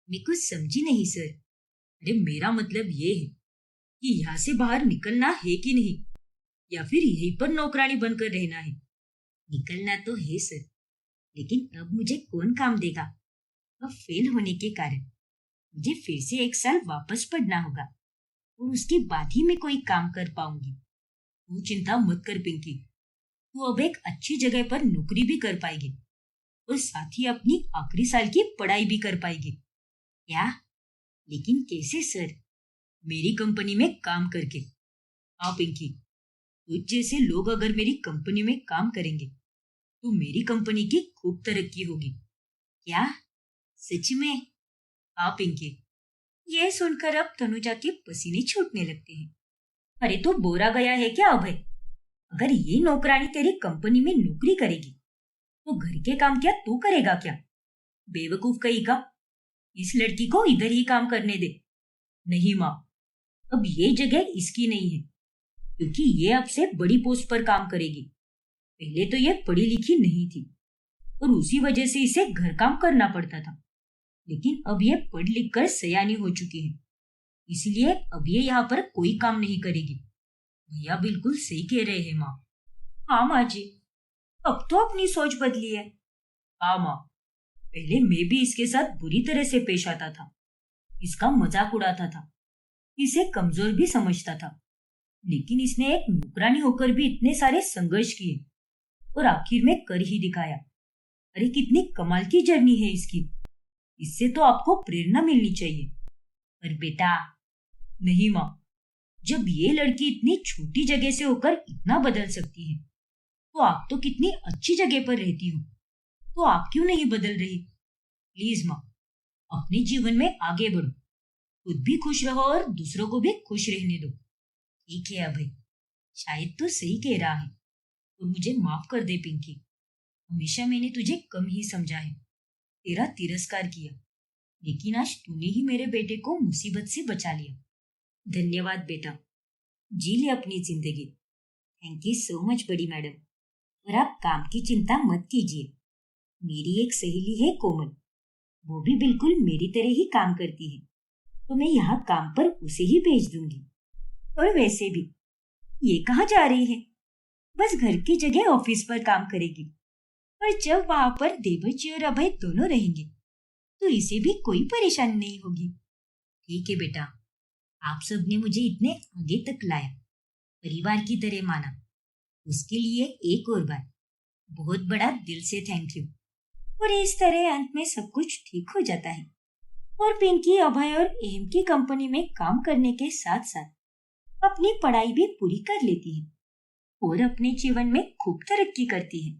मैं कुछ समझी नहीं सर। अरे मेरा मतलब ये है कि यहाँ से बाहर निकलना है कि नहीं, या फिर यहीं पर नौकरानी बनकर रहना है? निकलना तो है सर, लेकिन अब मुझे कौन काम देगा? अब फेल होने के कारण मुझे फिर से एक साल वापस पढ़ना होगा, और उसके बाद ही मैं कोई काम कर पाऊंगी। तू चिंता मत कर पिंकी, तू अब एक अच्छी जगह पर नौकरी भी कर पाएगी और साथ ही अपनी आखिरी साल की पढ़ाई भी कर पाएगी। क्या? लेकिन कैसे सर? मेरी कंपनी में काम करके। हाँ पिंकी, तुझ जैसे लोग अगर मेरी कंपनी में काम करेंगे तो मेरी कंपनी की खूब तरक्की होगी। क्या? सच में? हाँ पिंकी। यह सुनकर अब तनुजा के पसीने छूटने लगते हैं। अरे तो बोरा गया है क्या अभय? अगर ये नौकरानी तेरी कंपनी में नौकरी करेगी तो घर के काम क्या तू करेगा क्या? बेवकूफ कहीं का। इस लड़की को इधर ही काम करने दे। नहीं माँ, अब ये जगह इसकी नहीं है, क्योंकि ये अब से बड़ी पोस्ट पर काम करेगी। पहले तो ये पढ़ी लिखी नहीं थी और उसी वजह से इसे घर काम करना पड़ता था, लेकिन अब ये पढ़ लिख कर सयानी हो चुकी है, इसलिए अब ये यहाँ पर कोई काम नहीं करेगी। भैया बिल्कुल सही कह रहे हैं माँ। हाँ माँ जी, अब तो अपनी सोच बदली है। हाँ माँ, पहले मैं भी इसके साथ बुरी तरह से पेश आता था, इसका मजाक उड़ाता था, इसे कमजोर भी समझता था, लेकिन इसने एक नौकरानी होकर भी इतने सारे संघर्ष किए और आखिर में कर ही दिखाया। अरे कितनी कमाल की जर्नी है इसकी, इससे तो आपको प्रेरणा मिलनी चाहिए। पर बेटा, नहीं माँ, जब ये लड़की इतनी छोटी जगह से होकर इतना बदल सकती है, तो आप तो कितनी अच्छी जगह पर रहती हो, तो आप क्यों नहीं बदल रही? प्लीज माँ, अपने जीवन में आगे बढ़ो, खुद भी खुश रहो और दूसरों को भी खुश रहने दो। ठीक है अभय, शायद तो सही कह रहा है और मुझे माफ कर दे पिंकी। हमेशा मैंने तुझे कम ही समझा है, तेरा तिरस्कार किया, लेकिन आज तूने ही मेरे बेटे को मुसीबत से बचा लिया। धन्यवाद बेटा, जी ले अपनी जिंदगी। थैंक यू सो मच बड़ी मैडम। और आप काम की चिंता मत कीजिए, मेरी एक सहेली है कोमल, वो भी बिल्कुल मेरी तरह ही काम करती है, तो मैं यहाँ काम पर उसे ही भेज दूंगी। और वैसे भी ये कहाँ जा रही है, बस घर की जगह ऑफिस पर काम करेगी, और जब वहां पर देवर्षि और अभय दोनों रहेंगे तो इसे भी कोई परेशानी नहीं होगी। ठीक है बेटा, आप सब ने मुझे इतने आगे तक लाया, परिवार की तरह माना, उसके लिए एक और बार बहुत बड़ा दिल से थैंक यू। और इस तरह अंत में सब कुछ ठीक हो जाता है और पिंकी अभय और एम की कंपनी में काम करने के साथ साथ अपनी पढ़ाई भी पूरी कर लेती है और अपने जीवन में खूब तरक्की करती है।